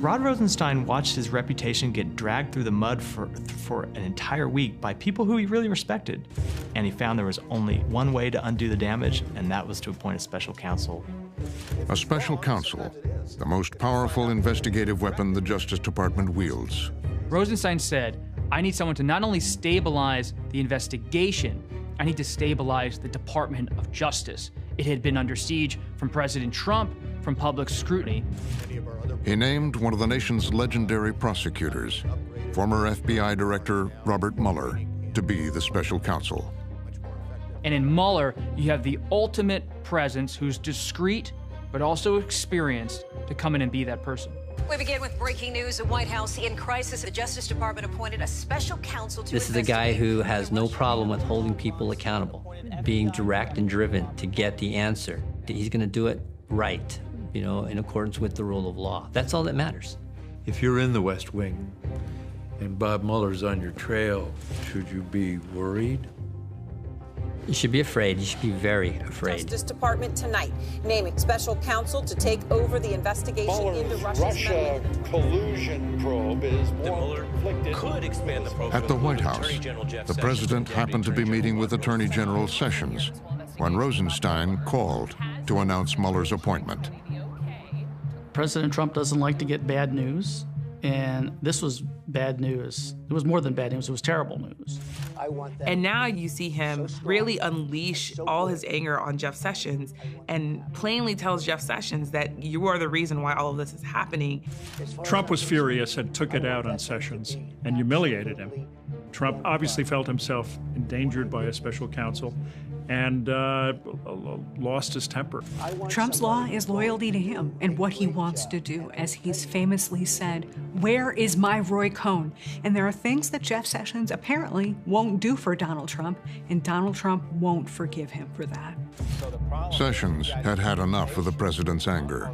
Rod Rosenstein watched his reputation get dragged through the mud for an entire week by people who he really respected. And he found there was only one way to undo the damage, and that was to appoint a special counsel. A special counsel, the most powerful investigative weapon the Justice Department wields. Rosenstein said, I need someone to not only stabilize the investigation, I need to stabilize the Department of Justice. It had been under siege from President Trump, from public scrutiny. He named one of the nation's legendary prosecutors, former FBI Director Robert Mueller, to be the special counsel. And in Mueller, you have the ultimate presence who's discreet, but also experienced to come in and be that person. We begin with breaking news. The White House in crisis. The Justice Department appointed a special counsel to This is a guy who has no problem with holding people accountable, being direct and driven to get the answer. He's going to do it right, you know, in accordance with the rule of law. That's all that matters. If you're in the West Wing and Bob Mueller's on your trail, should you be worried? You should be afraid. You should be very afraid. Justice Department tonight naming special counsel to take over the investigation into Russia collusion probe is more conflicted. Could expand the probe. At the White House, the president happened to be meeting with Attorney General Sessions when Rosenstein called to announce Mueller's appointment. President Trump doesn't like to get bad news, and this was bad news. It was more than bad news, it was terrible news. And now you see him really unleash all his anger on Jeff Sessions and plainly tells Jeff Sessions that you are the reason why all of this is happening. Trump was furious and took it out on Sessions and humiliated him. Trump obviously felt himself endangered by a special counsel and lost his temper. Trump's law is loyalty to him and what he wants to do. As he's famously said, "Where is my Roy Cohn?" And there are things that Jeff Sessions apparently won't do for Donald Trump, and Donald Trump won't forgive him for that. Sessions had had enough of the president's anger.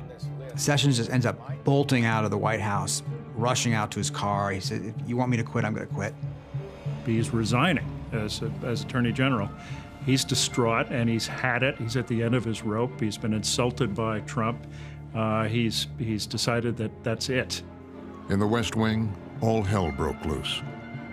Sessions just ends up bolting out of the White House, rushing out to his car. He said, "If you want me to quit, I'm going to quit." He's resigning as Attorney General. He's distraught, and he's had it. He's at the end of his rope. He's been insulted by Trump. He's decided that that's it. In the West Wing, all hell broke loose.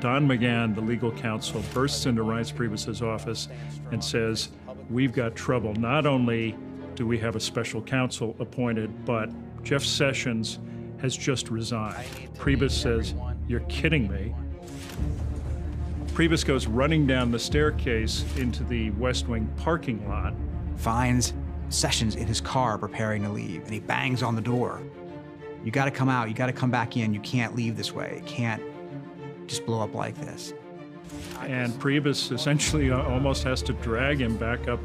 Don McGahn, the legal counsel, bursts into Reince Priebus's office and says, "We've got trouble. Not only do we have a special counsel appointed, but Jeff Sessions has just resigned." Priebus says, "You're kidding me." Priebus goes running down the staircase into the West Wing parking lot. Finds Sessions in his car preparing to leave, and he bangs on the door. "You got to come out. You got to come back in. You can't leave this way. It can't just blow up like this." And Priebus essentially almost has to drag him back up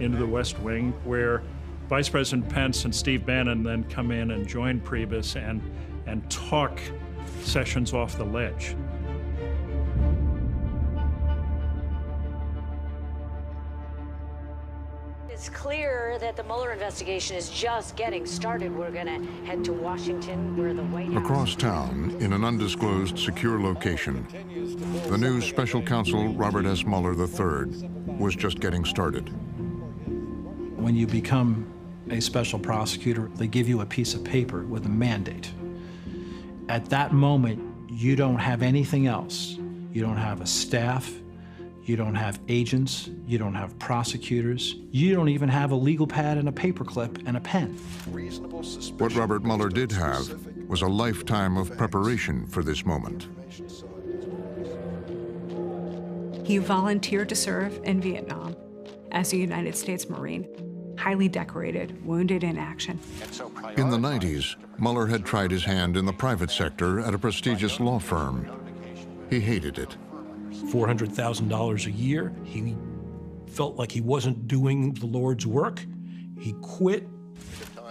into the West Wing, where Vice President Pence and Steve Bannon then come in and join Priebus and talk Sessions off the ledge. It's clear that the Mueller investigation is just getting started. We're going to head to Washington, where the White House... Across town, in an undisclosed secure location, the new special counsel Robert S. Mueller III was just getting started. When you become a special prosecutor, they give you a piece of paper with a mandate. At that moment, you don't have anything else. You don't have a staff. You don't have agents, you don't have prosecutors, you don't even have a legal pad and a paperclip and a pen. What Robert Mueller did have was a lifetime of preparation for this moment. He volunteered to serve in Vietnam as a United States Marine, highly decorated, wounded in action. In the 90s, Mueller had tried his hand in the private sector at a prestigious law firm. He hated it. $400,000 a year. He felt like he wasn't doing the Lord's work. He quit.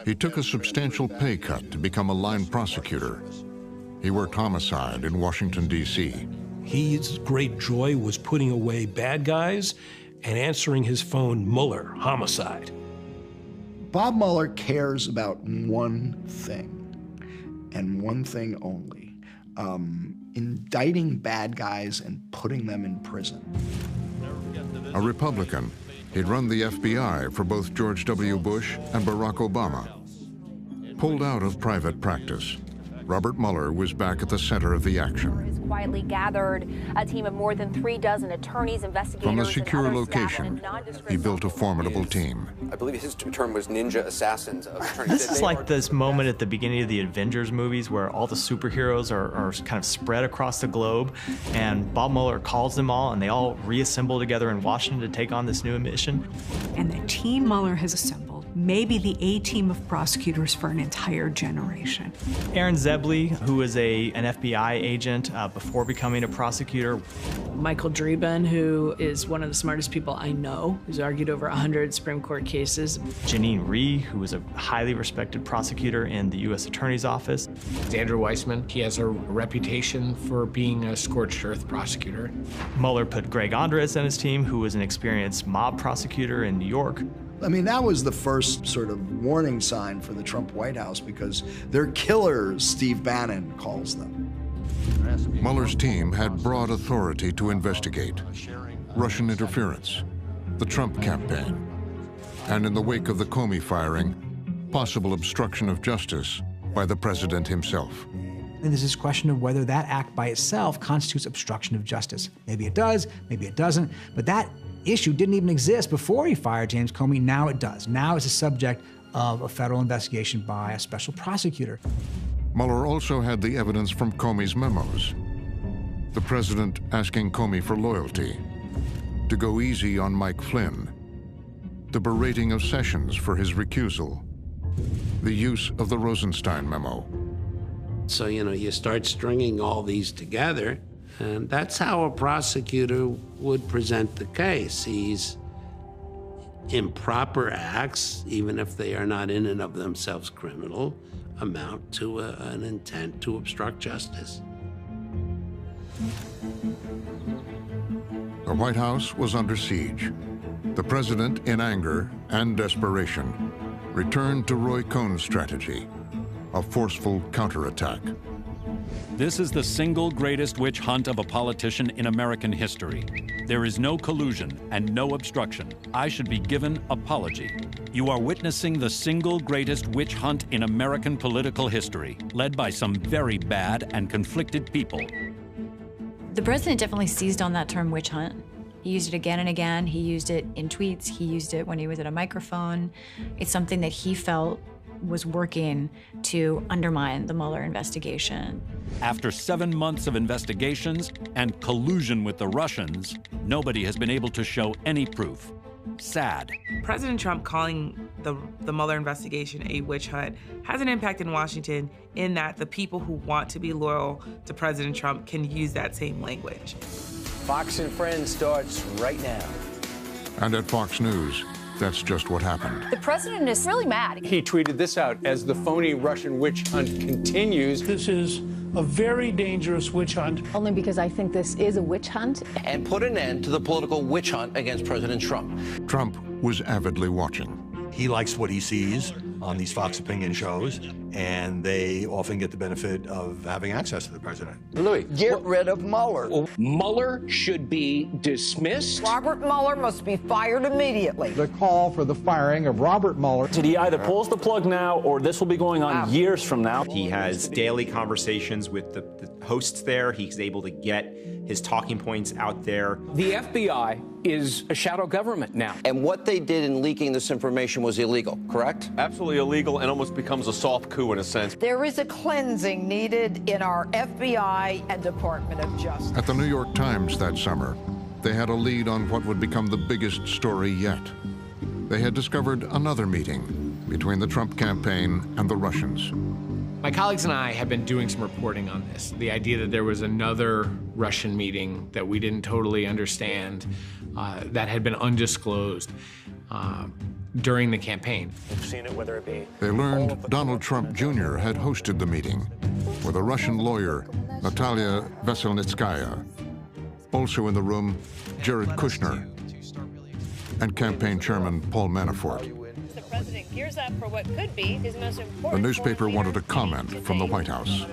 He took a substantial pay cut to become a line prosecutor. He worked homicide in Washington, D.C. His great joy was putting away bad guys and answering his phone, Mueller, homicide. Bob Mueller cares about one thing, and one thing only. Indicting bad guys and putting them in prison. A Republican, he'd run the FBI for both George W. Bush and Barack Obama. Pulled out of private practice, Robert Mueller was back at the center of the action. Quietly gathered a team of more than 36 attorneys, investigators, From a secure location, he built a formidable team. I believe his term was ninja assassins of attorneys. This is like this moment at the beginning of the Avengers movies where all the superheroes are kind of spread across the globe, and Bob Mueller calls them all, and they all reassemble together in Washington to take on this new mission. And the team Mueller has assembled maybe the A-team of prosecutors for an entire generation. Aaron Zebley, who was an FBI agent before becoming a prosecutor. Michael Dreeben, who is one of the smartest people I know, who's argued over 100 Supreme Court cases. Janine Rhee, who was a highly respected prosecutor in the U.S. Attorney's Office. Andrew Weissman, he has a reputation for being a scorched earth prosecutor. Mueller put Greg Andres on his team, who was an experienced mob prosecutor in New York. I mean, that was the first sort of warning sign for the Trump White House because they're killers, Steve Bannon calls them. Mueller's team had broad authority to investigate Russian interference, the Trump campaign, and in the wake of the Comey firing, possible obstruction of justice by the president himself. And there's this question of whether that act by itself constitutes obstruction of justice. Maybe it does, maybe it doesn't, but that issue didn't even exist before he fired James Comey. Now it does. Now it's a subject of a federal investigation by a special prosecutor. Mueller also had the evidence from Comey's memos. The president asking Comey for loyalty, to go easy on Mike Flynn, the berating of Sessions for his recusal, the use of the Rosenstein memo. So, you start stringing all these together, and that's how a prosecutor would present the case. He's improper acts, even if they are not in and of themselves criminal, amount to an intent to obstruct justice. The White House was under siege. The president, in anger and desperation, returned to Roy Cohn's strategy, a forceful counterattack. This is the single greatest witch hunt of a politician in American history. There is no collusion and no obstruction. I should be given apology. You are witnessing the single greatest witch hunt in American political history, led by some very bad and conflicted people. The president definitely seized on that term witch hunt. He used it again and again. He used it in tweets. He used it when he was at a microphone. It's something that he felt was working to undermine the Mueller investigation. After 7 months of investigations and collusion with the Russians, nobody has been able to show any proof. Sad. President Trump calling the Mueller investigation a witch hunt has an impact in Washington in that the people who want to be loyal to President Trump can use that same language. Fox and Friends starts right now. And at Fox News, that's just what happened. The president is really mad. He tweeted this out as the phony Russian witch hunt continues. This is a very dangerous witch hunt. Only because I think this is a witch hunt. And put an end to the political witch hunt against President Trump. Trump was avidly watching. He likes what he sees on these Fox opinion shows, and they often get the benefit of having access to the president. Louis, get rid of Mueller. Well, Mueller should be dismissed. Robert Mueller must be fired immediately. The call for the firing of Robert Mueller. He either pulls the plug now, or this will be going on years from now. He has daily conversations with the hosts there. He's able to get his talking points out there. The FBI is a shadow government now. And what they did in leaking this information was illegal, correct? Absolutely illegal, and almost becomes a soft coup in a sense. There is a cleansing needed in our FBI and Department of Justice. At the New York Times that summer, they had a lead on what would become the biggest story yet. They had discovered another meeting between the Trump campaign and the Russians. My colleagues and I have been doing some reporting on this. The idea that there was another Russian meeting that we didn't totally understand, that had been undisclosed during the campaign. We've seen it, whether it be. They learned Donald Trump Jr. had hosted the meeting with a Russian lawyer, Natalia Veselnitskaya. Also in the room, Jared Kushner and campaign chairman Paul Manafort. The president gears up for what could be his most important. The newspaper wanted a comment from the White House.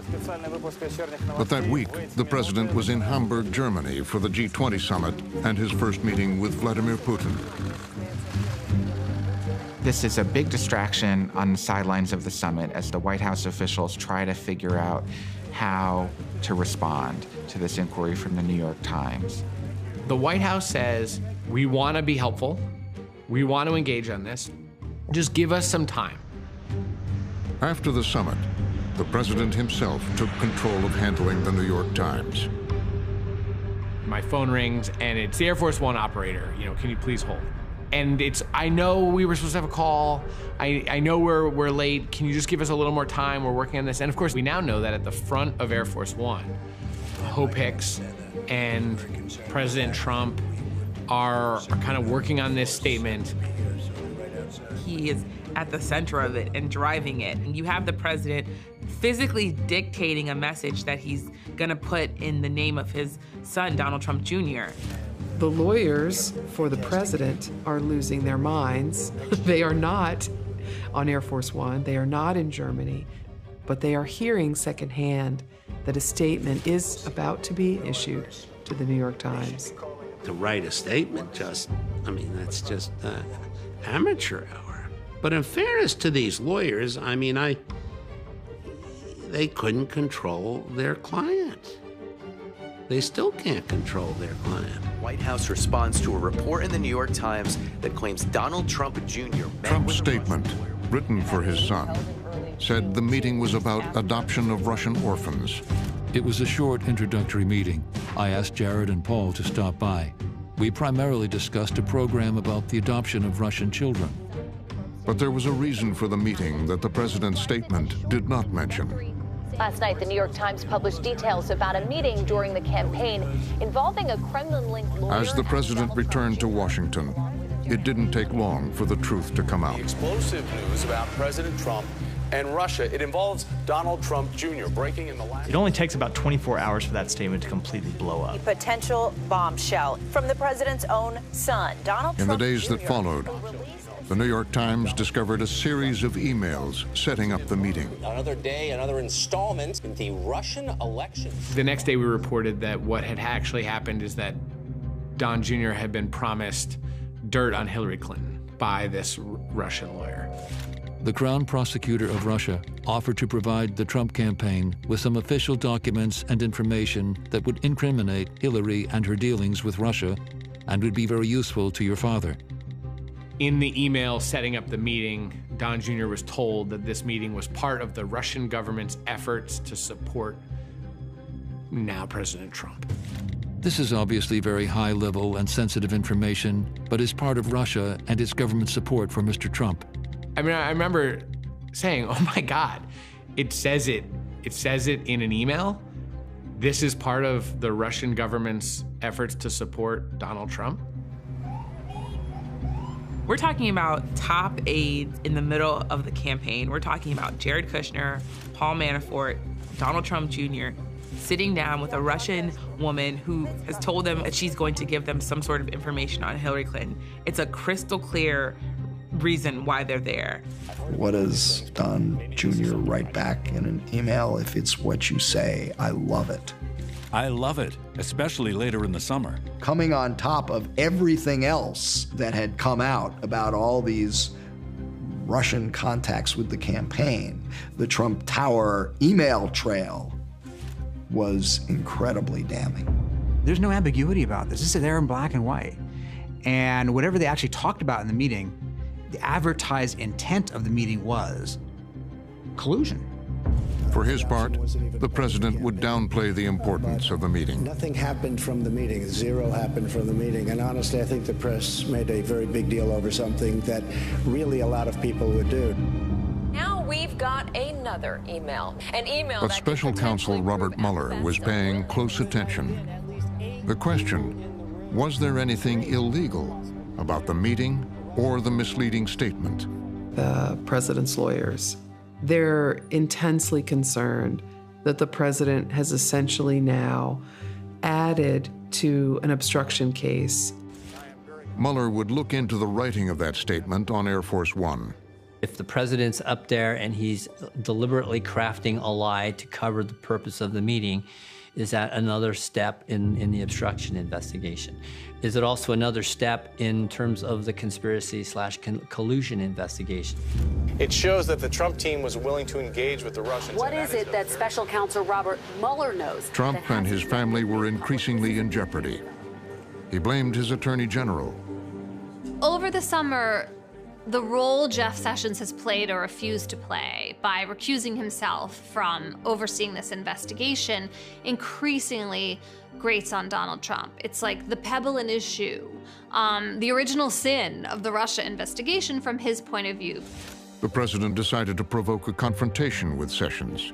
But that week, the president was in Hamburg, Germany for the G20 summit and his first meeting with Vladimir Putin. This is a big distraction on the sidelines of the summit as the White House officials try to figure out how to respond to this inquiry from the New York Times. The White House says, we want to be helpful. We want to engage on this. Just give us some time. After the summit, the president himself took control of handling the New York Times. My phone rings, and it's the Air Force One operator. Can you please hold? And I know we were supposed to have a call. I know we're late. Can you just give us a little more time? We're working on this. And of course, we now know that at the front of Air Force One, Hope Hicks and President Trump are kind of working on this statement. He is at the center of it and driving it. And you have the president physically dictating a message that he's gonna put in the name of his son, Donald Trump Jr. The lawyers for the president are losing their minds. They are not on Air Force One. They are not in Germany, but they are hearing secondhand that a statement is about to be issued to the New York Times. To write a statement that's just amateur hour. But in fairness to these lawyers, they couldn't control their client. They still can't control their client. White House responds to a report in the New York Times that claims Donald Trump Jr. Trump's statement, written for his son, said the meeting was about adoption of Russian orphans. It was a short introductory meeting. I asked Jared and Paul to stop by. We primarily discussed a program about the adoption of Russian children. But there was a reason for the meeting that the president's statement did not mention. Last night, the New York Times published details about a meeting during the campaign involving a Kremlin-linked lawyer. As the president returned to Washington, it didn't take long for the truth to come out. Explosive news about President Trump and Russia. It involves Donald Trump Jr. breaking in the last... It only takes about 24 hours for that statement to completely blow up. A potential bombshell from the president's own son, Donald Trump. In the days that followed, the New York Times discovered a series of emails setting up the meeting. Another day, another installment in the Russian election. The next day we reported that what had actually happened is that Don Jr. had been promised dirt on Hillary Clinton by this Russian lawyer. The Crown Prosecutor of Russia offered to provide the Trump campaign with some official documents and information that would incriminate Hillary and her dealings with Russia and would be very useful to your father. In the email setting up the meeting, Don Jr. was told that this meeting was part of the Russian government's efforts to support now President Trump. This is obviously very high-level and sensitive information, but is part of Russia and its government support for Mr. Trump. I remember saying, oh my God, it says it in an email. This is part of the Russian government's efforts to support Donald Trump. We're talking about top aides in the middle of the campaign. We're talking about Jared Kushner, Paul Manafort, Donald Trump Jr., sitting down with a Russian woman who has told them that she's going to give them some sort of information on Hillary Clinton. It's a crystal clear reason why they're there. What does Don Jr. write back in an email? If it's what you say, I love it. I love it, especially later in the summer. Coming on top of everything else that had come out about all these Russian contacts with the campaign, the Trump Tower email trail was incredibly damning. There's no ambiguity about this. This is there in black and white. And whatever they actually talked about in the meeting, the advertised intent of the meeting was collusion. For his part, the president would downplay the importance of the meeting. Nothing happened from the meeting. Zero happened from the meeting. And honestly, I think the press made a very big deal over something that really a lot of people would do. Now we've got another email. An email But that special counsel Robert Mueller was paying close attention. The question, was there anything illegal about the meeting or the misleading statement? The president's lawyers, they're intensely concerned that the president has essentially now added to an obstruction case. Mueller would look into the writing of that statement on Air Force One. If the president's up there and he's deliberately crafting a lie to cover the purpose of the meeting, is that another step in the obstruction investigation? Is it also another step in terms of the conspiracy/collusion investigation? It shows that the Trump team was willing to engage with the Russians. What is it that special counsel Robert Mueller knows? Trump and his family were increasingly in jeopardy. He blamed his attorney general. Over the summer, The role Jeff Sessions has played or refused to play by recusing himself from overseeing this investigation increasingly grates on Donald Trump. It's like the pebble in his shoe, the original sin of the Russia investigation from his point of view. The president decided to provoke a confrontation with Sessions.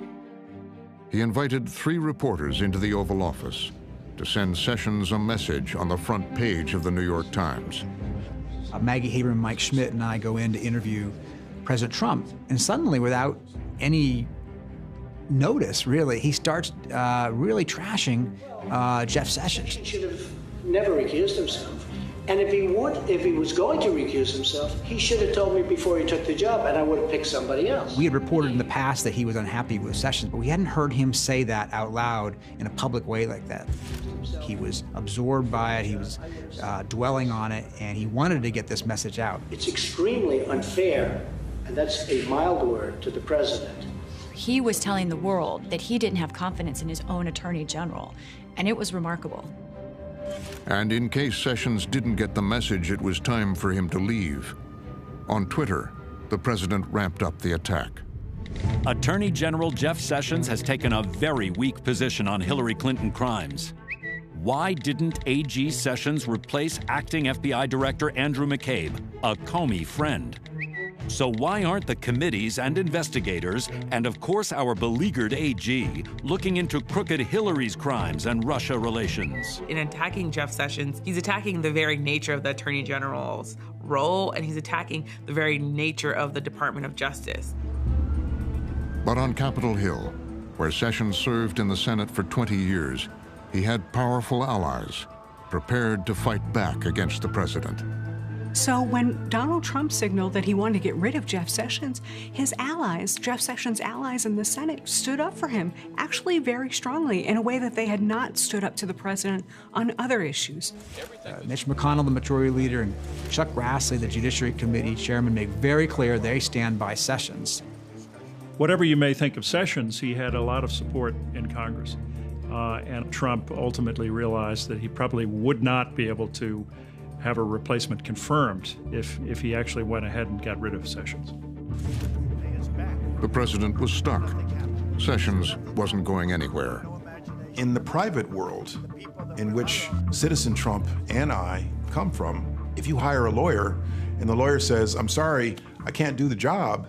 He invited 3 reporters into the Oval Office to send Sessions a message on the front page of the New York Times. Maggie Haberman, Mike Schmidt, and I go in to interview President Trump, and suddenly, without any notice, really, he starts really trashing Jeff Sessions. He should have never recused himself. And if he was going to recuse himself, he should have told me before he took the job, and I would have picked somebody else. We had reported in the past that he was unhappy with Sessions, but we hadn't heard him say that out loud in a public way like that. He was absorbed by it, he was dwelling on it, and he wanted to get this message out. It's extremely unfair, and that's a mild word, to the president. He was telling the world that he didn't have confidence in his own attorney general, and it was remarkable. And in case Sessions didn't get the message it was time for him to leave, on Twitter, the president ramped up the attack. Attorney General Jeff Sessions has taken a very weak position on Hillary Clinton crimes. Why didn't AG Sessions replace acting FBI Director Andrew McCabe, a Comey friend? So why aren't the committees and investigators, and of course our beleaguered AG, looking into crooked Hillary's crimes and Russia relations? In attacking Jeff Sessions, he's attacking the very nature of the Attorney General's role, and he's attacking the very nature of the Department of Justice. But on Capitol Hill, where Sessions served in the Senate for 20 years, he had powerful allies prepared to fight back against the president. So when Donald Trump signaled that he wanted to get rid of Jeff Sessions, his allies, Jeff Sessions' allies in the Senate, stood up for him, actually very strongly, in a way that they had not stood up to the president on other issues. Mitch McConnell, the majority leader, and Chuck Grassley, the Judiciary Committee chairman, make very clear they stand by Sessions. Whatever you may think of Sessions, he had a lot of support in Congress. And Trump ultimately realized that he probably would not be able to have a replacement confirmed if he actually went ahead and got rid of Sessions. The president was stuck. Sessions wasn't going anywhere. In the private world, in which Citizen Trump and I come from, if you hire a lawyer and the lawyer says, "I'm sorry, I can't do the job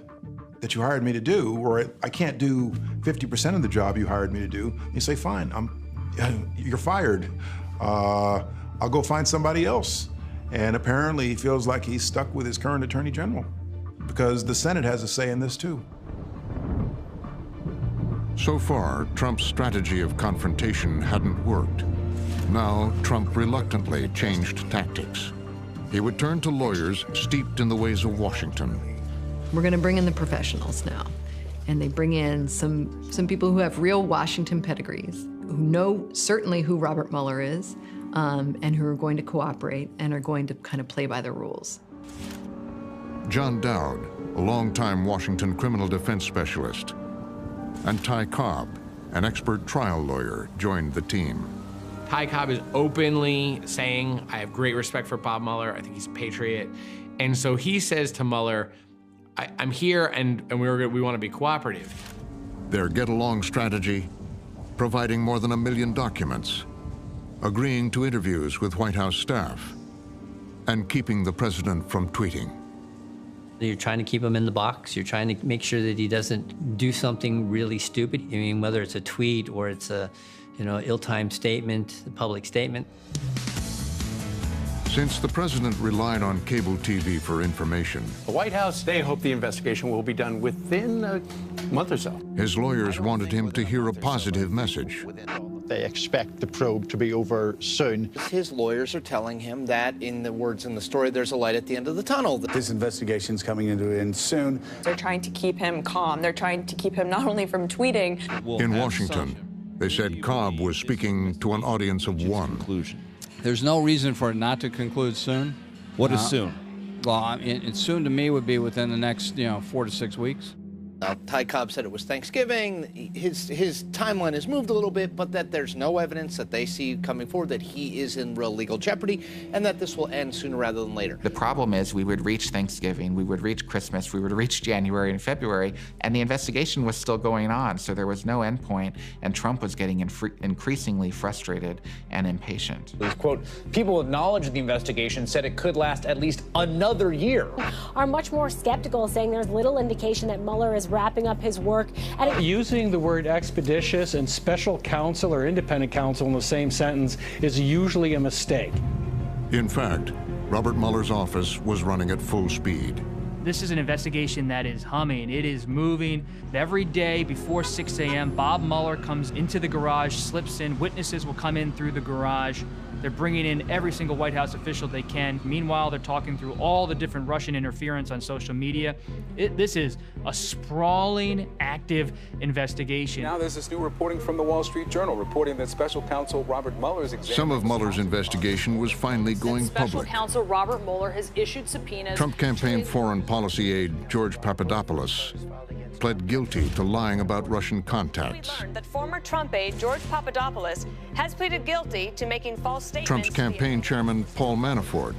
that you hired me to do," or "I can't do 50% of the job you hired me to do," you say, "Fine, you're fired. I'll go find somebody else." And apparently he feels like he's stuck with his current attorney general because the Senate has a say in this too. So far, Trump's strategy of confrontation hadn't worked. Now, Trump reluctantly changed tactics. He would turn to lawyers steeped in the ways of Washington. We're going to bring in the professionals now. And they bring in some people who have real Washington pedigrees, who know certainly who Robert Mueller is, and who are going to cooperate and are going to kind of play by the rules. John Dowd, a longtime Washington criminal defense specialist, and Ty Cobb, an expert trial lawyer, joined the team. Ty Cobb is openly saying, I have great respect for Bob Mueller. I think he's a patriot. And so he says to Mueller, I'm here and we want to be cooperative. Their get-along strategy, providing more than 1 million documents, agreeing to interviews with White House staff, and keeping the president from tweeting. You're trying to keep him in the box. You're trying to make sure that he doesn't do something really stupid. I mean, whether it's a tweet or it's a, ill-timed statement, a public statement. Since the president relied on cable TV for information, The White House, they hope the investigation will be done within a month or so. his lawyers wanted him to hear a positive message. They expect the probe to be over soon. His lawyers are telling him that, in the words in the story, there's a light at the end of the tunnel. This investigation's coming into an end soon. They're trying to keep him calm. They're trying to keep him not only from tweeting. In Washington, they said Cobb was speaking to an audience of one. There's no reason for it not to conclude soon. What is soon? Well, soon to me would be within the next, 4 to 6 weeks. Ty Cobb said it was Thanksgiving. His timeline has moved a little bit, but that there's no evidence that they see coming forward that he is in real legal jeopardy, and that this will end sooner rather than later. The problem is we would reach Thanksgiving, we would reach Christmas, we would reach January and February, and the investigation was still going on, so there was no end point, and Trump was getting increasingly frustrated and impatient. Quote, people with knowledge of the investigation said it could last at least another year. Are much more skeptical, saying there's little indication that Mueller is wrapping up his work. Using the word expeditious and special counsel or independent counsel in the same sentence is usually a mistake. In fact, Robert Mueller's office was running at full speed. This is an investigation that is humming. It is moving. Every day before 6 a.m., Bob Mueller comes into the garage, slips in. Witnesses will come in through the garage. They're bringing in every single White House official they can. Meanwhile, they're talking through all the different Russian interference on social media. This is a sprawling, active investigation. Now there's this new reporting from the Wall Street Journal reporting that Special Counsel Robert Mueller's Some of Mueller's investigation was finally going public. Special Counsel Robert Mueller has issued subpoenas. Trump campaign foreign policy aide George Papadopoulos pled guilty to lying about Russian contacts. We learned that former Trump aide George Papadopoulos has pleaded guilty to making false statements. Trump's campaign chairman Paul Manafort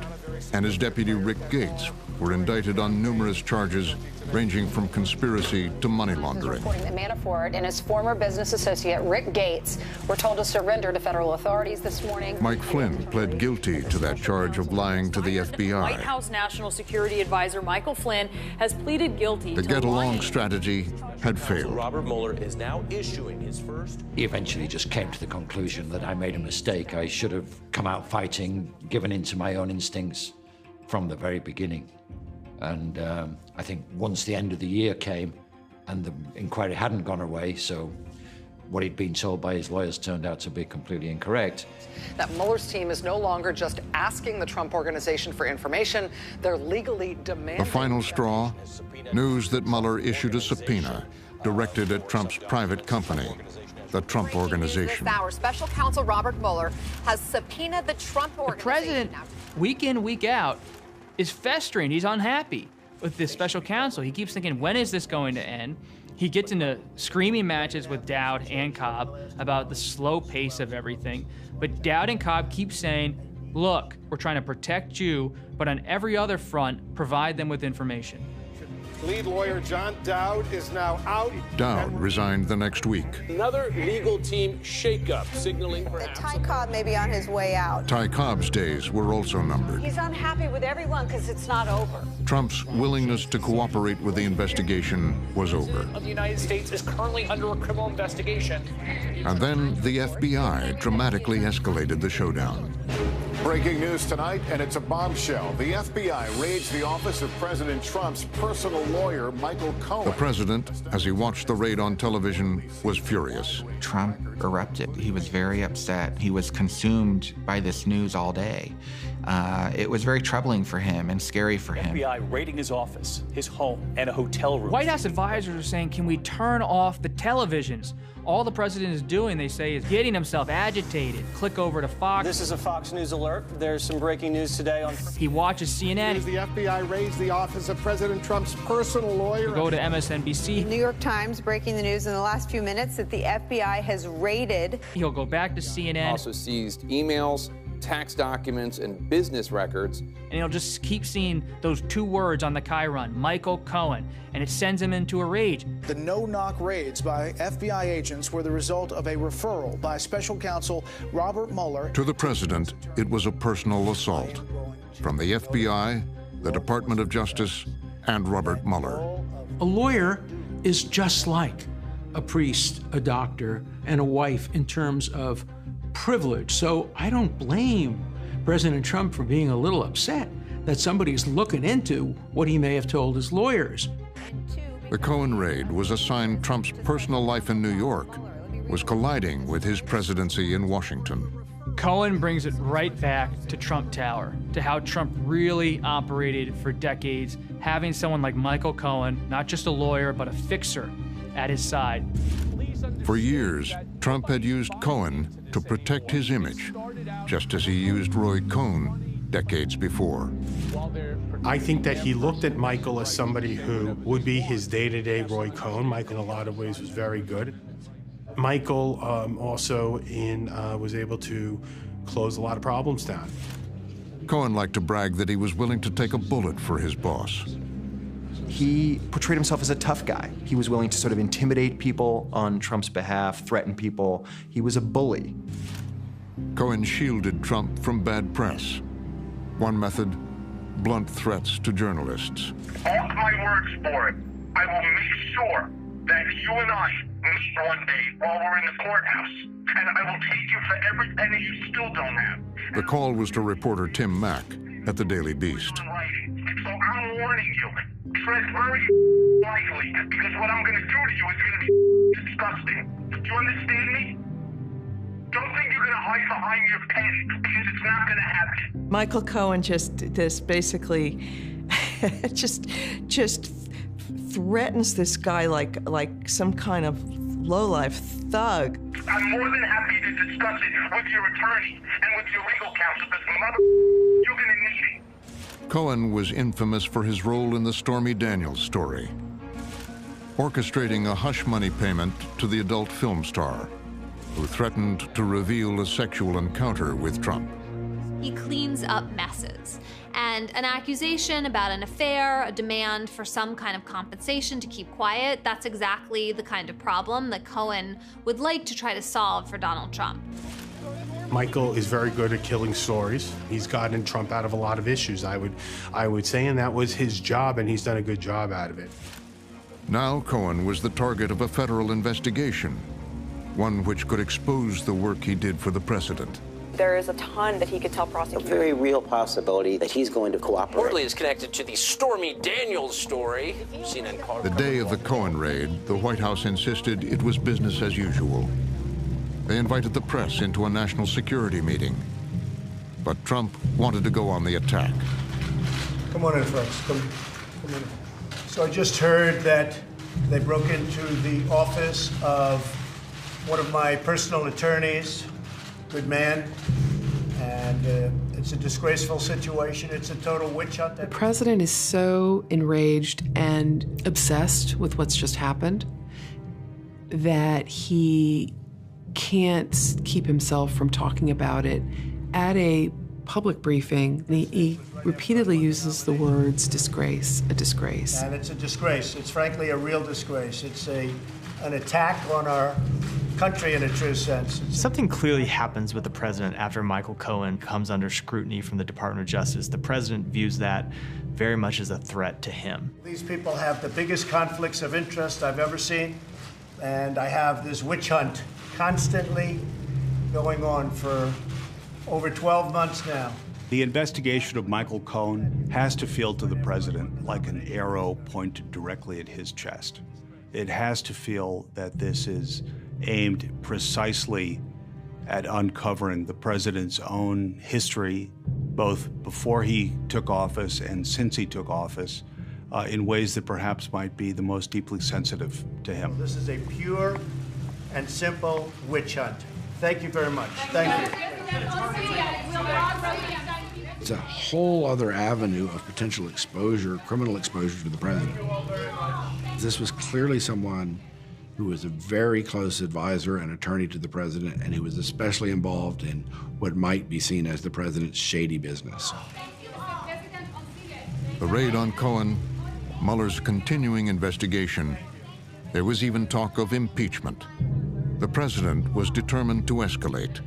and his deputy Rick Gates were indicted on numerous charges ranging from conspiracy to money laundering. Reporting that Manafort and his former business associate Rick Gates were told to surrender to federal authorities this morning. Mike Flynn pled guilty to that charge of lying to the FBI. White House National Security Advisor Michael Flynn has pleaded guilty The to get-along strategy had failed. Robert Mueller is now issuing his first. He eventually just came to the conclusion that I made a mistake. I should have come out fighting, given in to my own instincts from the very beginning. And I think once the end of the year came and the inquiry hadn't gone away, so what he'd been told by his lawyers turned out to be completely incorrect. That Mueller's team is no longer just asking the Trump Organization for information, they're legally demanding. The final straw, news that Mueller issued a subpoena directed at Trump's private company, the Trump Organization. This hour, Special Counsel Robert Mueller has subpoenaed the Trump Organization. The president, week in, week out, is festering. He's unhappy with this special counsel. He keeps thinking, when is this going to end? He gets into screaming matches with Dowd and Cobb about the slow pace of everything. But Dowd and Cobb keep saying, look, we're trying to protect you, but on every other front, provide them with information. Lead lawyer John Dowd is now out. Dowd resigned the next week. Another legal team shakeup, signaling perhaps. Ty Cobb may be on his way out. Ty Cobb's days were also numbered. He's unhappy with everyone because it's not over. Trump's willingness to cooperate with the investigation was over. Of the United States is currently under a criminal investigation. And then the FBI dramatically escalated the showdown. Breaking news tonight, and it's a bombshell. The FBI raids the office of President Trump's personal lawyer, Michael Cohen. The president, as he watched the raid on television, was furious. Trump erupted. He was very upset. He was consumed by this news all day. It was very troubling for him and scary for him. FBI raiding his office, his home, and a hotel room. White House advisors are saying, can we turn off the televisions? All the president is doing, they say, is getting himself agitated. Click over to Fox. This is a Fox News alert. There's some breaking news today on... He watches CNN. As the FBI raids the office of President Trump's personal lawyer. You go to MSNBC. New York Times breaking the news in the last few minutes that the FBI has raided. He'll go back to CNN. Also seized emails, tax documents, and business records. And he'll just keep seeing those two words on the Chiron, Michael Cohen, and it sends him into a rage. The no-knock raids by FBI agents were the result of a referral by Special Counsel Robert Mueller. To the president, it was a personal assault from the FBI, the Department of Justice, and Robert Mueller. A lawyer is just like a priest, a doctor, and a wife in terms of privilege. So I don't blame President Trump for being a little upset that somebody's looking into what he may have told his lawyers. The Cohen raid was a sign Trump's personal life in New York was colliding with his presidency in Washington. Cohen brings it right back to Trump Tower, to how Trump really operated for decades, having someone like Michael Cohen, not just a lawyer, but a fixer at his side. For years, Trump had used Cohen to protect his image, just as he used Roy Cohn decades before. While they're I think that he looked at Michael as somebody who would be his day-to-day Roy Cohn. Michael, in a lot of ways, was very good. Michael also was able to close a lot of problems down. Cohen liked to brag that he was willing to take a bullet for his boss. He portrayed himself as a tough guy. He was willing to sort of intimidate people on Trump's behalf, threaten people. He was a bully. Cohen shielded Trump from bad press. One method, blunt threats to journalists. Mark my words for it. I will make sure that you and I meet one day while we're in the courthouse, and I will take you for every penny you still don't have. The call was to reporter Tim Mack at the Daily Beast. So I'm warning you, tread very lightly, because what I'm going to do to you is going to be disgusting. Do you understand me? Don't think you're going to hide behind your pen, because it's not going to happen. Michael Cohen basically just threatens this guy like some kind of lowlife thug. I'm more than happy to discuss it with your attorney and with your legal counsel, because you're going to need it. Cohen was infamous for his role in the Stormy Daniels story, orchestrating a hush money payment to the adult film star, who threatened to reveal a sexual encounter with Trump. He cleans up messes. And an accusation about an affair, a demand for some kind of compensation to keep quiet, that's exactly the kind of problem that Cohen would like to try to solve for Donald Trump. Michael is very good at killing stories. He's gotten Trump out of a lot of issues, I would say, and that was his job, and he's done a good job out of it. Now Cohen was the target of a federal investigation, one which could expose the work he did for the president. There is a ton that he could tell prosecutors. A very real possibility that he's going to cooperate. Reportedly is connected to the Stormy Daniels story. CNN The day of the Cohen raid, the White House insisted it was business as usual. They invited the press into a national security meeting. But Trump wanted to go on the attack. Come on in, folks. Come in. So I just heard that they broke into the office of one of my personal attorneys. Good man, and it's a disgraceful situation. It's a total witch hunt. The president is so enraged and obsessed with what's just happened that he can't keep himself from talking about it. At a public briefing, he repeatedly uses the words disgrace, a disgrace. And it's a disgrace. It's frankly a real disgrace. It's an attack on our country in a true sense. Something clearly happens with the president after Michael Cohen comes under scrutiny from the Department of Justice. The president views that very much as a threat to him. These people have the biggest conflicts of interest I've ever seen, and I have this witch hunt constantly going on for over 12 months now. The investigation of Michael Cohen has to feel to the president like an arrow pointed directly at his chest. It has to feel that this is aimed precisely at uncovering the president's own history, both before he took office and since he took office, in ways that perhaps might be the most deeply sensitive to him. This is a pure and simple witch hunt. Thank you very much. Thank you. It's a whole other avenue of potential exposure, criminal exposure to the president. This was clearly someone who was a very close advisor and attorney to the president, and who was especially involved in what might be seen as the president's shady business. The raid on Cohen, Mueller's continuing investigation, there was even talk of impeachment. The president was determined to escalate,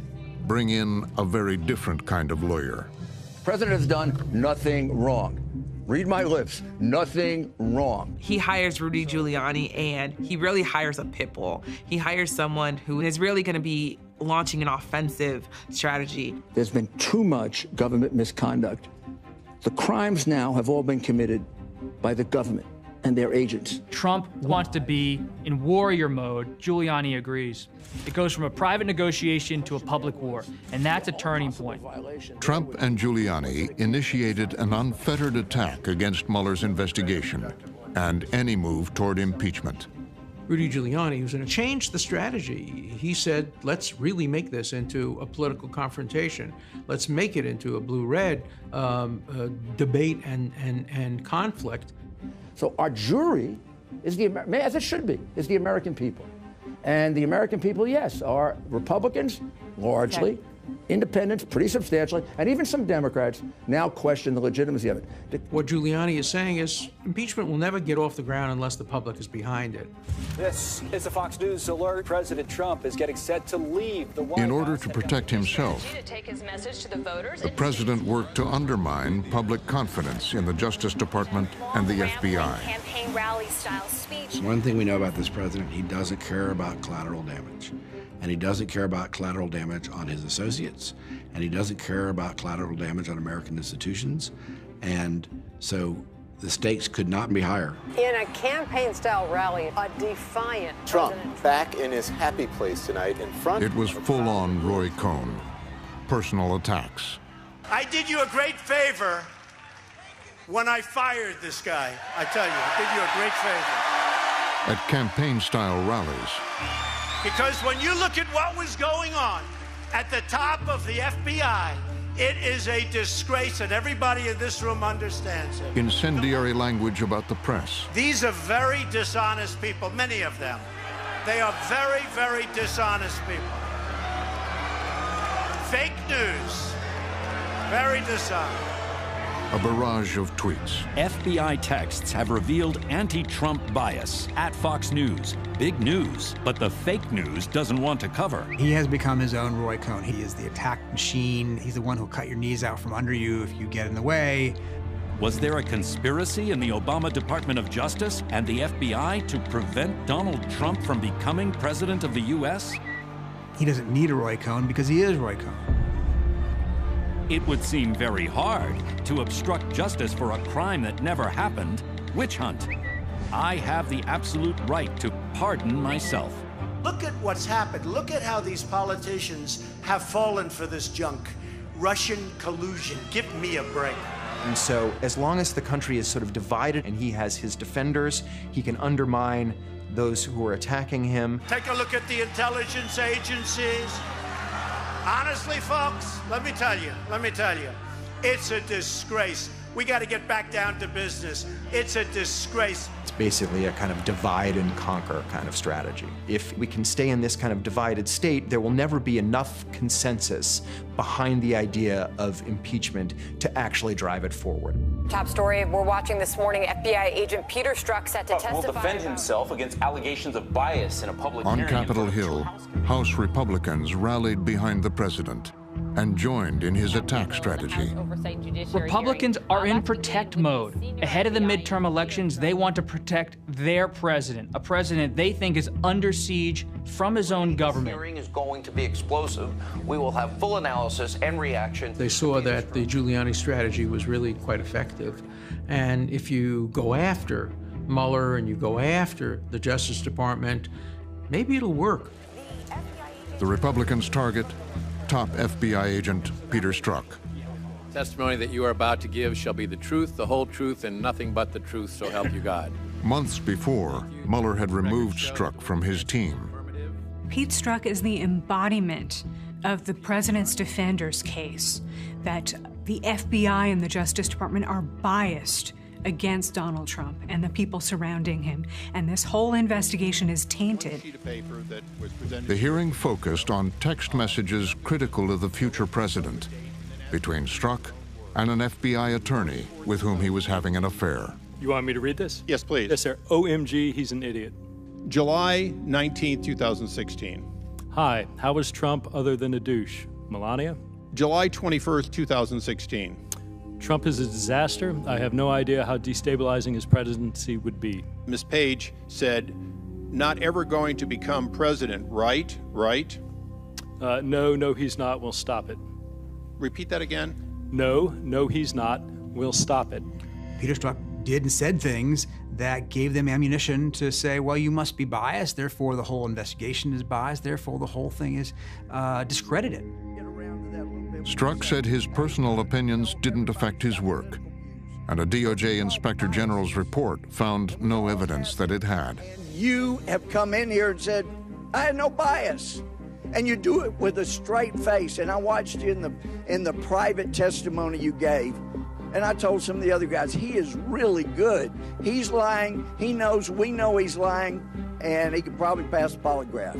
bring in a very different kind of lawyer. The president has done nothing wrong. Read my lips, nothing wrong. He hires Rudy Giuliani, and he really hires a pit bull. He hires someone who is really going to be launching an offensive strategy. There's been too much government misconduct. The crimes now have all been committed by the government and their agents. Trump wants to be in warrior mode. Giuliani agrees. It goes from a private negotiation to a public war, and that's a turning point. Trump and Giuliani initiated an unfettered attack against Mueller's investigation and any move toward impeachment. Rudy Giuliani, who's going to change the strategy. He said, let's really make this into a political confrontation. Let's make it into a blue-red debate and conflict. So our jury is as it should be, is the American people. And the American people, yes, are Republicans, largely, okay. Independents, pretty substantially, and even some Democrats now question the legitimacy of it. What Giuliani is saying is impeachment will never get off the ground unless the public is behind it. This is a Fox News alert. President Trump is getting set to leave the White House. In order to protect himself, the president worked to undermine public confidence in the Justice Department and the FBI. Campaign rally-style speech. One thing we know about this president, he doesn't care about collateral damage. And he doesn't care about collateral damage on his associates. And he doesn't care about collateral damage on American institutions. And so the stakes could not be higher. In a campaign-style rally, a defiant Trump back in his happy place tonight in front. It was full-on Roy Cohn. Personal attacks. I did you a great favor when I fired this guy. I tell you, I did you a great favor. At campaign-style rallies. Because when you look at what was going on at the top of the FBI, it is a disgrace, and everybody in this room understands it. Incendiary language about the press. These are very dishonest people, many of them. They are very, very dishonest people. Fake news, very dishonest. A barrage of tweets. FBI texts have revealed anti-Trump bias at Fox News. Big news, but the fake news doesn't want to cover. He has become his own Roy Cohn. He is the attack machine. He's the one who'll cut your knees out from under you if you get in the way. Was there a conspiracy in the Obama Department of Justice and the FBI to prevent Donald Trump from becoming president of the U.S.? He doesn't need a Roy Cohn because he is Roy Cohn. It would seem very hard to obstruct justice for a crime that never happened. Witch hunt. I have the absolute right to pardon myself. Look at what's happened. Look at how these politicians have fallen for this junk. Russian collusion. Give me a break. And so as long as the country is sort of divided and he has his defenders, he can undermine those who are attacking him. Take a look at the intelligence agencies. Honestly, folks, let me tell you, it's a disgrace. We got to get back down to business. It's a disgrace. It's basically a kind of divide and conquer kind of strategy. If we can stay in this kind of divided state, there will never be enough consensus behind the idea of impeachment to actually drive it forward. Top story we're watching this morning, FBI agent Peter Strzok set to testify. Will defend himself against allegations of bias in a public hearing. On Capitol Hill, House Republicans rallied behind the president and joined in his attack strategy. Republicans are in protect mode. Ahead of the midterm elections, they want to protect their president, a president they think is under siege from his own government. This hearing is going to be explosive. We will have full analysis and reaction. They saw that the Giuliani strategy was really quite effective. And if you go after Mueller and you go after the Justice Department, maybe it'll work. The Republicans target top FBI agent Peter Strzok. Testimony that you are about to give shall be the truth, the whole truth, and nothing but the truth, so help you God. Months before, Mueller had removed Strzok from his team. Pete Strzok is the embodiment of the president's defender's case, that the FBI and the Justice Department are biased against Donald Trump and the people surrounding him, and this whole investigation is tainted. The hearing focused on text messages critical of the future president between Strzok and an FBI attorney with whom he was having an affair. You want me to read this? Yes, please. Yes, sir. OMG, he's an idiot. July 19, 2016. Hi, how was Trump other than a douche? Melania? July 21st, 2016. Trump is a disaster. I have no idea how destabilizing his presidency would be. Ms. Page said, not ever going to become president, right? Right? No, he's not. We'll stop it. Repeat that again. No, he's not. We'll stop it. Peter Strzok did and said things that gave them ammunition to say, well, you must be biased, therefore the whole investigation is biased, therefore the whole thing is discredited. Strzok said his personal opinions didn't affect his work. and a DOJ Inspector General's report found no evidence that it had. You have come in here and said, I had no bias. And you do it with a straight face. And I watched you in the private testimony you gave. And I told some of the other guys, he is really good. He's lying. He knows, we know he's lying. And he can probably pass the polygraph.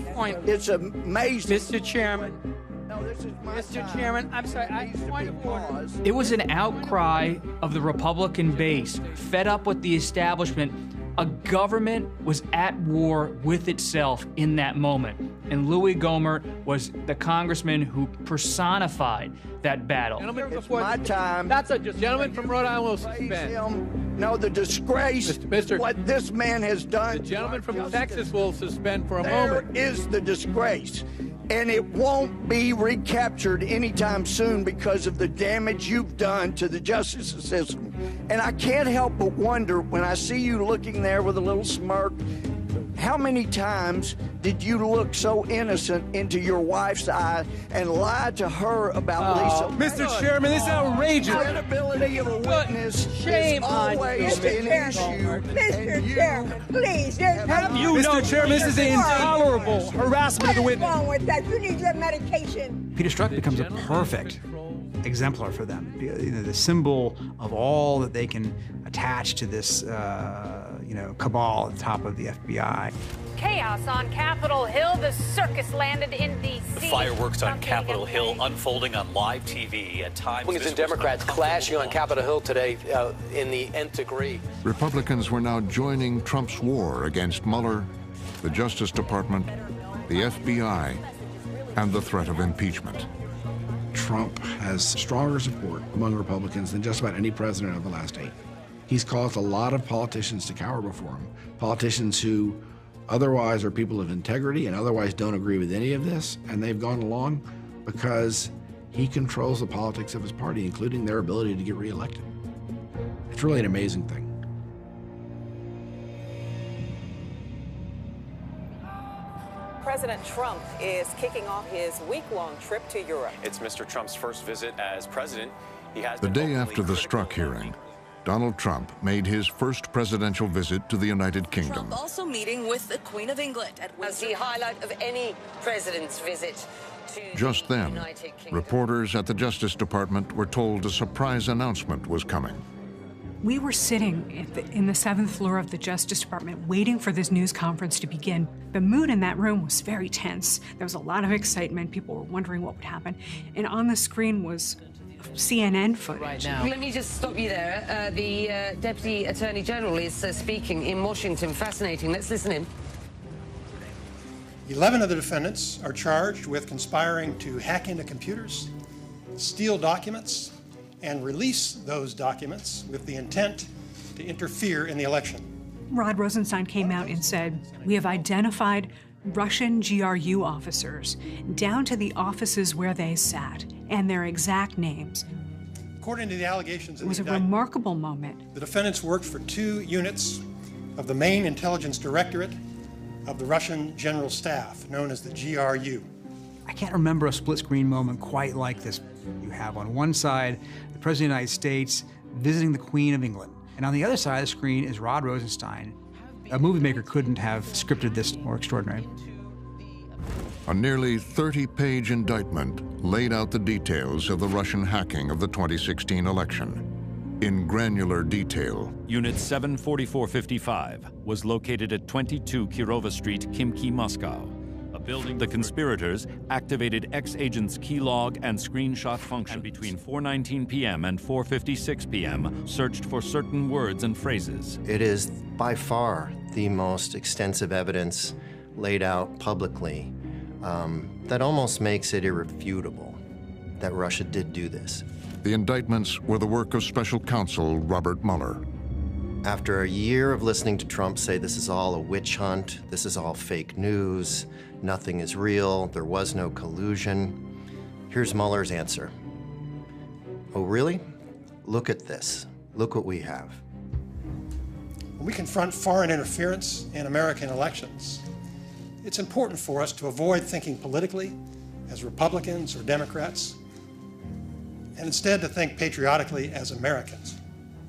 It's amazing. Mr. Chairman. No, this is my Mr. Chairman, I'm sorry, point of order. It was an outcry of the Republican base, fed up with the establishment. A government was at war with itself in that moment. And Louis Gohmert was the congressman who personified that battle. Gentlemen, It's my time. That's a gentleman from Rhode Island will suspend. No, the disgrace, what this man has done. The gentleman from Texas will suspend for a moment. There is the disgrace. And it won't be recaptured anytime soon because of the damage you've done to the justice system. And I can't help but wonder when I see you looking there with a little smirk, how many times did you look so innocent into your wife's eye and lie to her about Lisa? Mr. Chairman, this is outrageous. The credibility of a witness is always an issue. Mr. Chairman, please. Have you Mr. Chairman, this is intolerable harassment of the witness. What's wrong with that? You need your medication. Peter Strzok becomes a perfect exemplar for them. You know, the symbol of all that they can attach to this, cabal at the top of the FBI. Chaos on Capitol Hill. The circus landed in D.C. The fireworks on Capitol Hill unfolding on live TV at times. Republicans and Democrats clashing on Capitol Hill today in the nth degree. Republicans were now joining Trump's war against Mueller, the Justice Department, the FBI, and the threat of impeachment. Trump has stronger support among Republicans than just about any president of the last 8. He's caused a lot of politicians to cower before him. Politicians who otherwise are people of integrity and otherwise don't agree with any of this, and they've gone along because he controls the politics of his party, including their ability to get reelected. It's really an amazing thing. President Trump is kicking off his week-long trip to Europe. It's Mr. Trump's first visit as president. He has the day after the Strzok hearing, Donald Trump made his first presidential visit to the United Kingdom. Trump also meeting with the Queen of England as the highlight of any president's visit to Just then, the United Kingdom. Reporters at the Justice Department were told a surprise announcement was coming. We were sitting in the 7th floor of the Justice Department waiting for this news conference to begin. The mood in that room was very tense. There was a lot of excitement. People were wondering what would happen. And on the screen was CNN footage. Right now. Let me just stop you there. The Deputy Attorney General is speaking in Washington. Fascinating. Let's listen in. 11 of the defendants are charged with conspiring to hack into computers, steal documents, and release those documents with the intent to interfere in the election. Rod Rosenstein came out and said, we have identified Russian GRU officers down to the offices where they sat and their exact names. According to the allegations in it was the a indictment, remarkable moment. The defendants worked for 2 units of the main intelligence directorate of the Russian General Staff, known as the GRU. I can't remember a split-screen moment quite like this. You have on one side the President of the United States visiting the Queen of England, and on the other side of the screen is Rod Rosenstein. A movie maker couldn't have scripted this more extraordinary. A nearly 30-page indictment laid out the details of the Russian hacking of the 2016 election. In granular detail. Unit 74455 was located at 22 Kirova Street, Khimki, Moscow. A building the conspirators activated ex-agents keylog and screenshot function between 4:19 p.m. and 4:56 p.m. searched for certain words and phrases. It is by far the most extensive evidence laid out publicly that almost makes it irrefutable that Russia did do this. The indictments were the work of special counsel Robert Mueller. After a year of listening to Trump say this is all a witch hunt, this is all fake news, nothing is real, there was no collusion, here's Mueller's answer. Oh, really? Look at this. Look what we have. When we confront foreign interference in American elections, it's important for us to avoid thinking politically as Republicans or Democrats, and instead to think patriotically as Americans.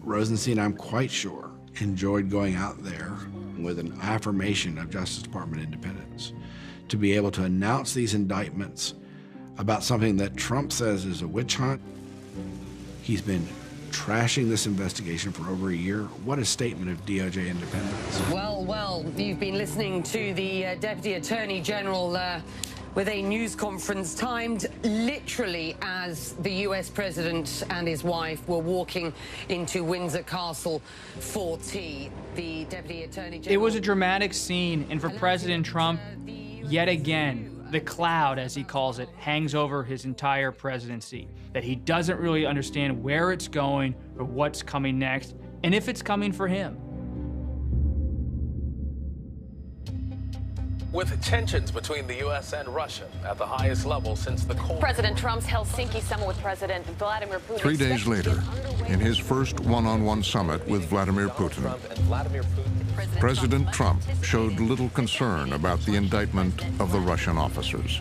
Rosenstein, I'm quite sure, enjoyed going out there with an affirmation of Justice Department independence to be able to announce these indictments about something that Trump says is a witch hunt. He's been trashing this investigation for over a year. What a statement of DOJ independence. Well, you've been listening to the Deputy Attorney General with a news conference timed literally as the US President and his wife were walking into Windsor Castle for tea. The Deputy Attorney General... It was a dramatic scene, and for President Trump, yet again, the cloud, as he calls it, hangs over his entire presidency, that he doesn't really understand where it's going or what's coming next, and if it's coming for him. With tensions between the U.S. and Russia at the highest level since the Cold War. President Trump's Helsinki summit with President Vladimir Putin. 3 days later, in his first one-on-one summit with Vladimir Putin, President Trump showed little concern about the indictment of the Russian officers.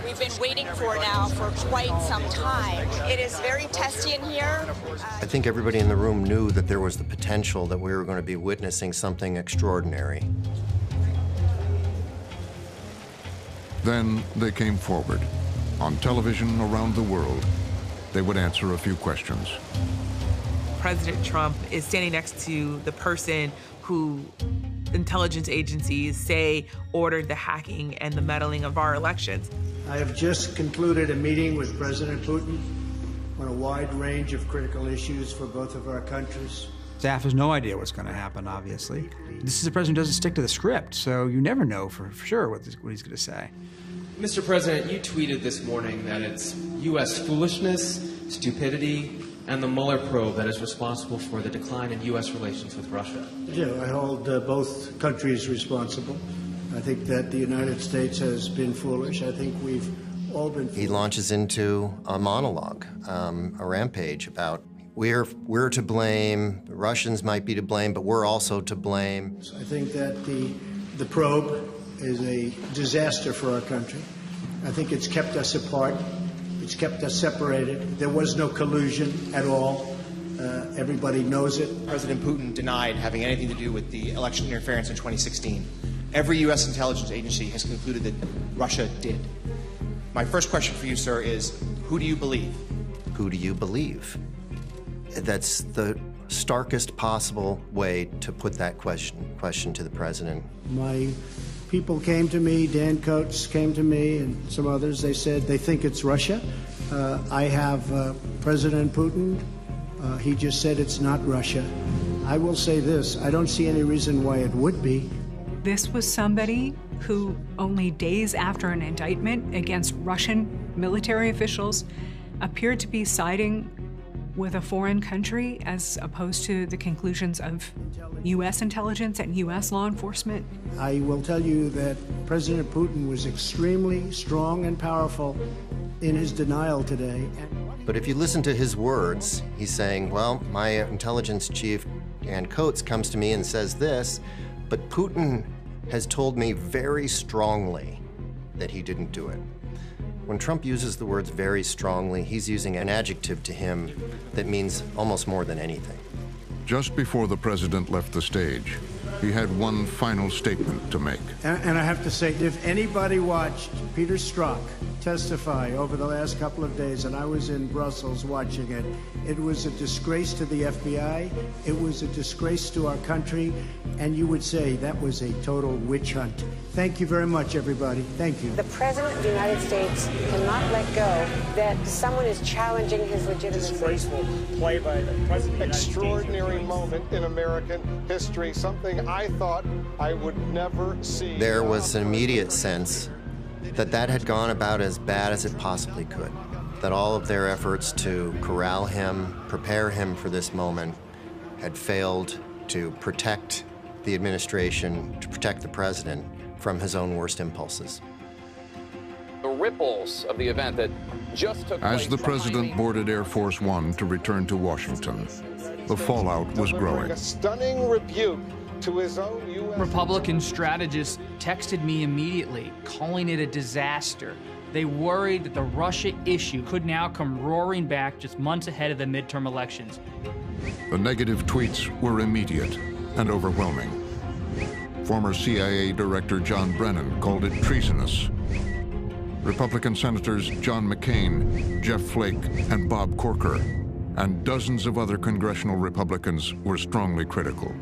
We've been waiting for now for quite some time. It is very testy in here. I think everybody in the room knew that there was the potential that we were going to be witnessing something extraordinary. Then they came forward. On television around the world, they would answer a few questions. President Trump is standing next to the person who intelligence agencies say ordered the hacking and the meddling of our elections. I have just concluded a meeting with President Putin on a wide range of critical issues for both of our countries. Staff has no idea what's going to happen, obviously. This is a president who doesn't stick to the script, so you never know for sure what he's going to say. Mr. President, you tweeted this morning that it's U.S. foolishness, stupidity, and the Mueller probe that is responsible for the decline in U.S. relations with Russia. Yeah, I hold both countries responsible. I think that the United States has been foolish. I think we've all been foolish. He launches into a monologue, a rampage about we're to blame, the Russians might be to blame, but we're also to blame. I think that the probe is a disaster for our country. I think it's kept us apart. It's kept us separated. There was no collusion at all. Everybody knows it. President Putin denied having anything to do with the election interference in 2016. Every U.S. intelligence agency has concluded that Russia did. My first question for you, sir, is who do you believe? Who do you believe? That's the starkest possible way to put that question to the president. My people came to me, Dan Coates came to me, and some others. They said they think it's Russia. I have President Putin. He just said it's not Russia. I will say this, I don't see any reason why it would be. This was somebody who only days after an indictment against Russian military officials appeared to be siding with a foreign country as opposed to the conclusions of U.S. intelligence and U.S. law enforcement. I will tell you that President Putin was extremely strong and powerful in his denial today. But if you listen to his words, he's saying, well, my intelligence chief, Dan Coates, comes to me and says this, but Putin has told me very strongly that he didn't do it. When Trump uses the words very strongly, he's using an adjective to him that means almost more than anything. Just before the president left the stage, he had one final statement to make. And I have to say, if anybody watched Peter Strzok testify over the last couple of days, and I was in Brussels watching it, it was a disgrace to the FBI, it was a disgrace to our country, and you would say that was a total witch hunt. Thank you very much, everybody. Thank you. The President of the United States cannot let go that someone is challenging his legitimacy. Disgraceful play by the President. Extraordinary moment in American history, something I thought I would never see. There was an immediate sense that that had gone about as bad as it possibly could, that all of their efforts to corral him, prepare him for this moment, had failed to protect the administration, to protect the president from his own worst impulses. The ripples of the event that just took place. As the president boarded Air Force One to return to Washington, the fallout was growing. A stunning rebuke to his own U.S. Republican strategists texted me immediately, calling it a disaster, They worried that the Russia issue could now come roaring back just months ahead of the midterm elections. The negative tweets were immediate and overwhelming. Former CIA Director John Brennan called it treasonous. Republican Senators John McCain, Jeff Flake, and Bob Corker, and dozens of other congressional Republicans were strongly critical.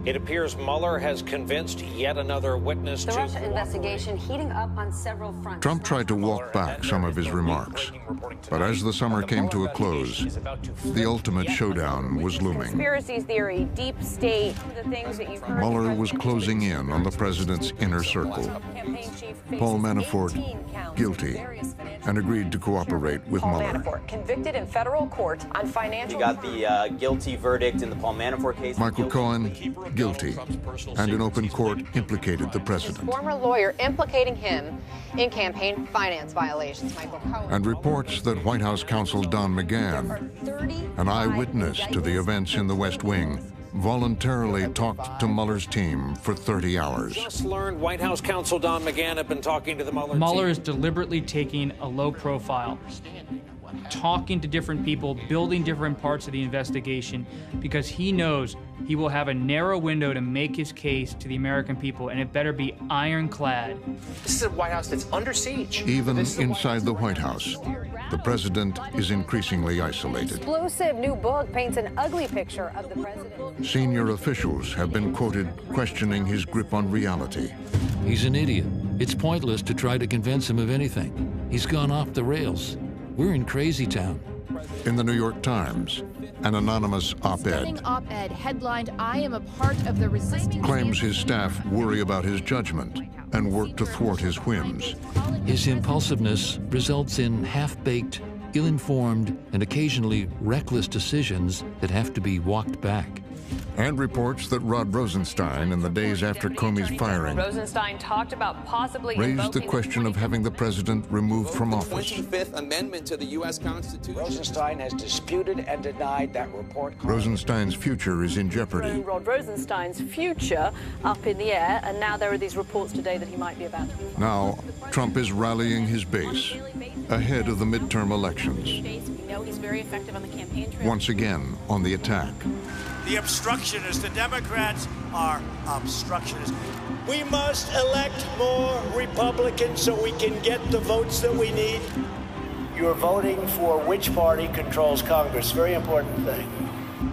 It appears Mueller has convinced yet another witness The to Russia investigation heating up on several fronts. Trump tried to walk back some of his remarks, but as the summer came to a close, the ultimate showdown was looming. Conspiracy theory, deep state, the things that you've heard. Mueller was closing in on the president's inner circle. Paul Manafort, guilty, and agreed to cooperate with Paul Mueller. Manafort, convicted in federal court on financial... We got the guilty verdict in the Paul Manafort case. Michael Cohen, guilty, and in open court implicated the president. Former lawyer implicating him in campaign finance violations. Michael Cohen. And reports that White House counsel Don McGahn, an eyewitness to the events in the West Wing, voluntarily talked to Mueller's team for 30 hours. Just learned White House counsel Don McGahn had been talking to the Mueller Mueller team. is deliberately taking a low profile, talking to different people, building different parts of the investigation, because he knows he will have a narrow window to make his case to the American people, and it better be ironclad. This is a White House that's under siege. Even inside the White House, the president is increasingly isolated. Explosive new book paints an ugly picture of the president. Senior officials have been quoted questioning his grip on reality. He's an idiot. It's pointless to try to convince him of anything. He's gone off the rails. We're in crazy town. In the New York Times, an anonymous op-ed op-ed headlined, "I am a part of the resistance." claims his staff worry about his judgment and work to thwart his whims. His impulsiveness results in half-baked, ill-informed, and occasionally reckless decisions that have to be walked back. And reports that Rod Rosenstein, in the days after Comey's firing, Rosenstein talked about possibly raised the question of having the president removed from office. 25th Amendment to the U.S. Constitution. Rosenstein has disputed and denied that report. Rosenstein's future is in jeopardy. Rod Rosenstein's future up in the air, and now there are these reports today that he might be about to be fired. Now, Trump is rallying his base ahead of the midterm elections. We know he's very effective on the campaign trail. Once again, on the attack. The obstructionists, the Democrats are obstructionists. We must elect more Republicans so we can get the votes that we need. You're voting for which party controls Congress. Very important thing.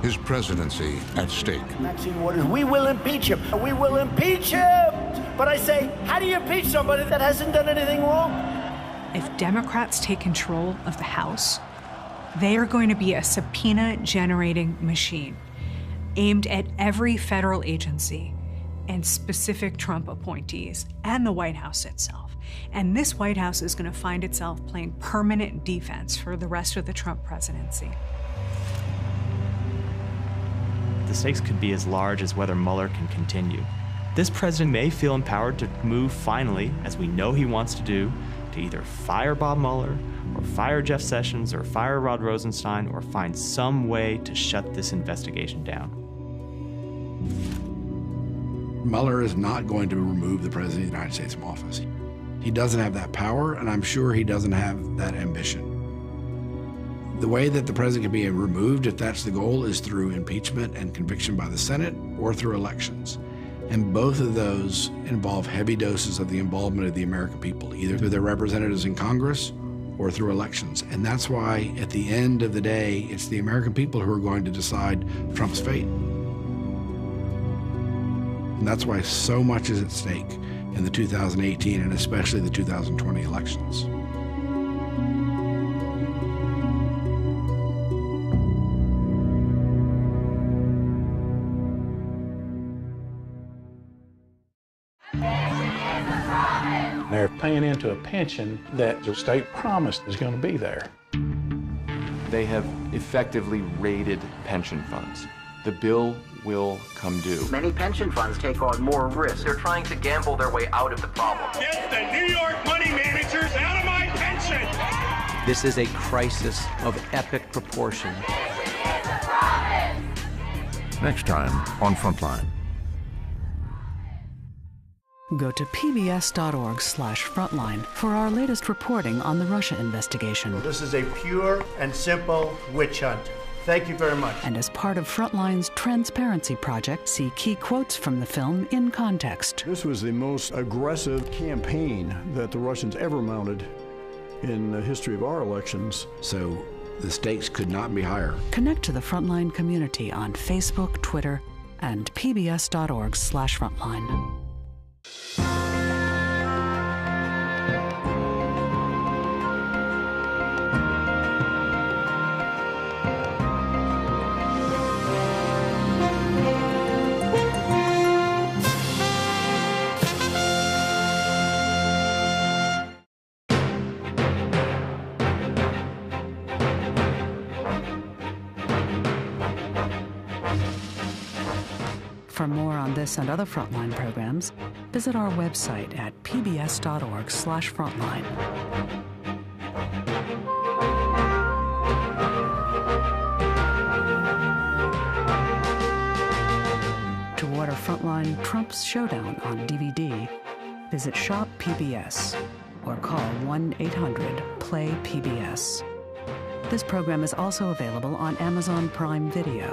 His presidency at stake. Maxine Waters, we will impeach him. We will impeach him. But I say, how do you impeach somebody that hasn't done anything wrong? If Democrats take control of the House, they are going to be a subpoena-generating machine aimed at every federal agency and specific Trump appointees and the White House itself. And this White House is going to find itself playing permanent defense for the rest of the Trump presidency. The stakes could be as large as whether Mueller can continue. This president may feel empowered to move finally, as we know he wants to do, to either fire Bob Mueller, or fire Jeff Sessions, or fire Rod Rosenstein, or find some way to shut this investigation down. Mueller is not going to remove the President of the United States from office. He doesn't have that power, and I'm sure he doesn't have that ambition. The way that the President can be removed, if that's the goal, is through impeachment and conviction by the Senate or through elections. And both of those involve heavy doses of the involvement of the American people, either through their representatives in Congress or through elections. And that's why, at the end of the day, it's the American people who are going to decide Trump's fate. And that's why so much is at stake in the 2018 and especially the 2020 elections. They're paying into a pension that the state promised is going to be there. They have effectively raided pension funds. The bill will come due. Many pension funds take on more risk. They're trying to gamble their way out of the problem. Get the New York money managers out of my pension! This is a crisis of epic proportion. Next time on Frontline. Go to pbs.org/frontline for our latest reporting on the Russia investigation. This is a pure and simple witch hunt. Thank you very much. And as part of Frontline's Transparency Project, see key quotes from the film in context. This was the most aggressive campaign that the Russians ever mounted in the history of our elections. So the stakes could not be higher. Connect to the Frontline community on Facebook, Twitter, and pbs.org/frontline. For more on this and other Frontline programs, visit our website at pbs.org/frontline. To order Frontline Trump's Showdown on DVD, visit Shop PBS or call 1-800-PLAY-PBS. This program is also available on Amazon Prime Video.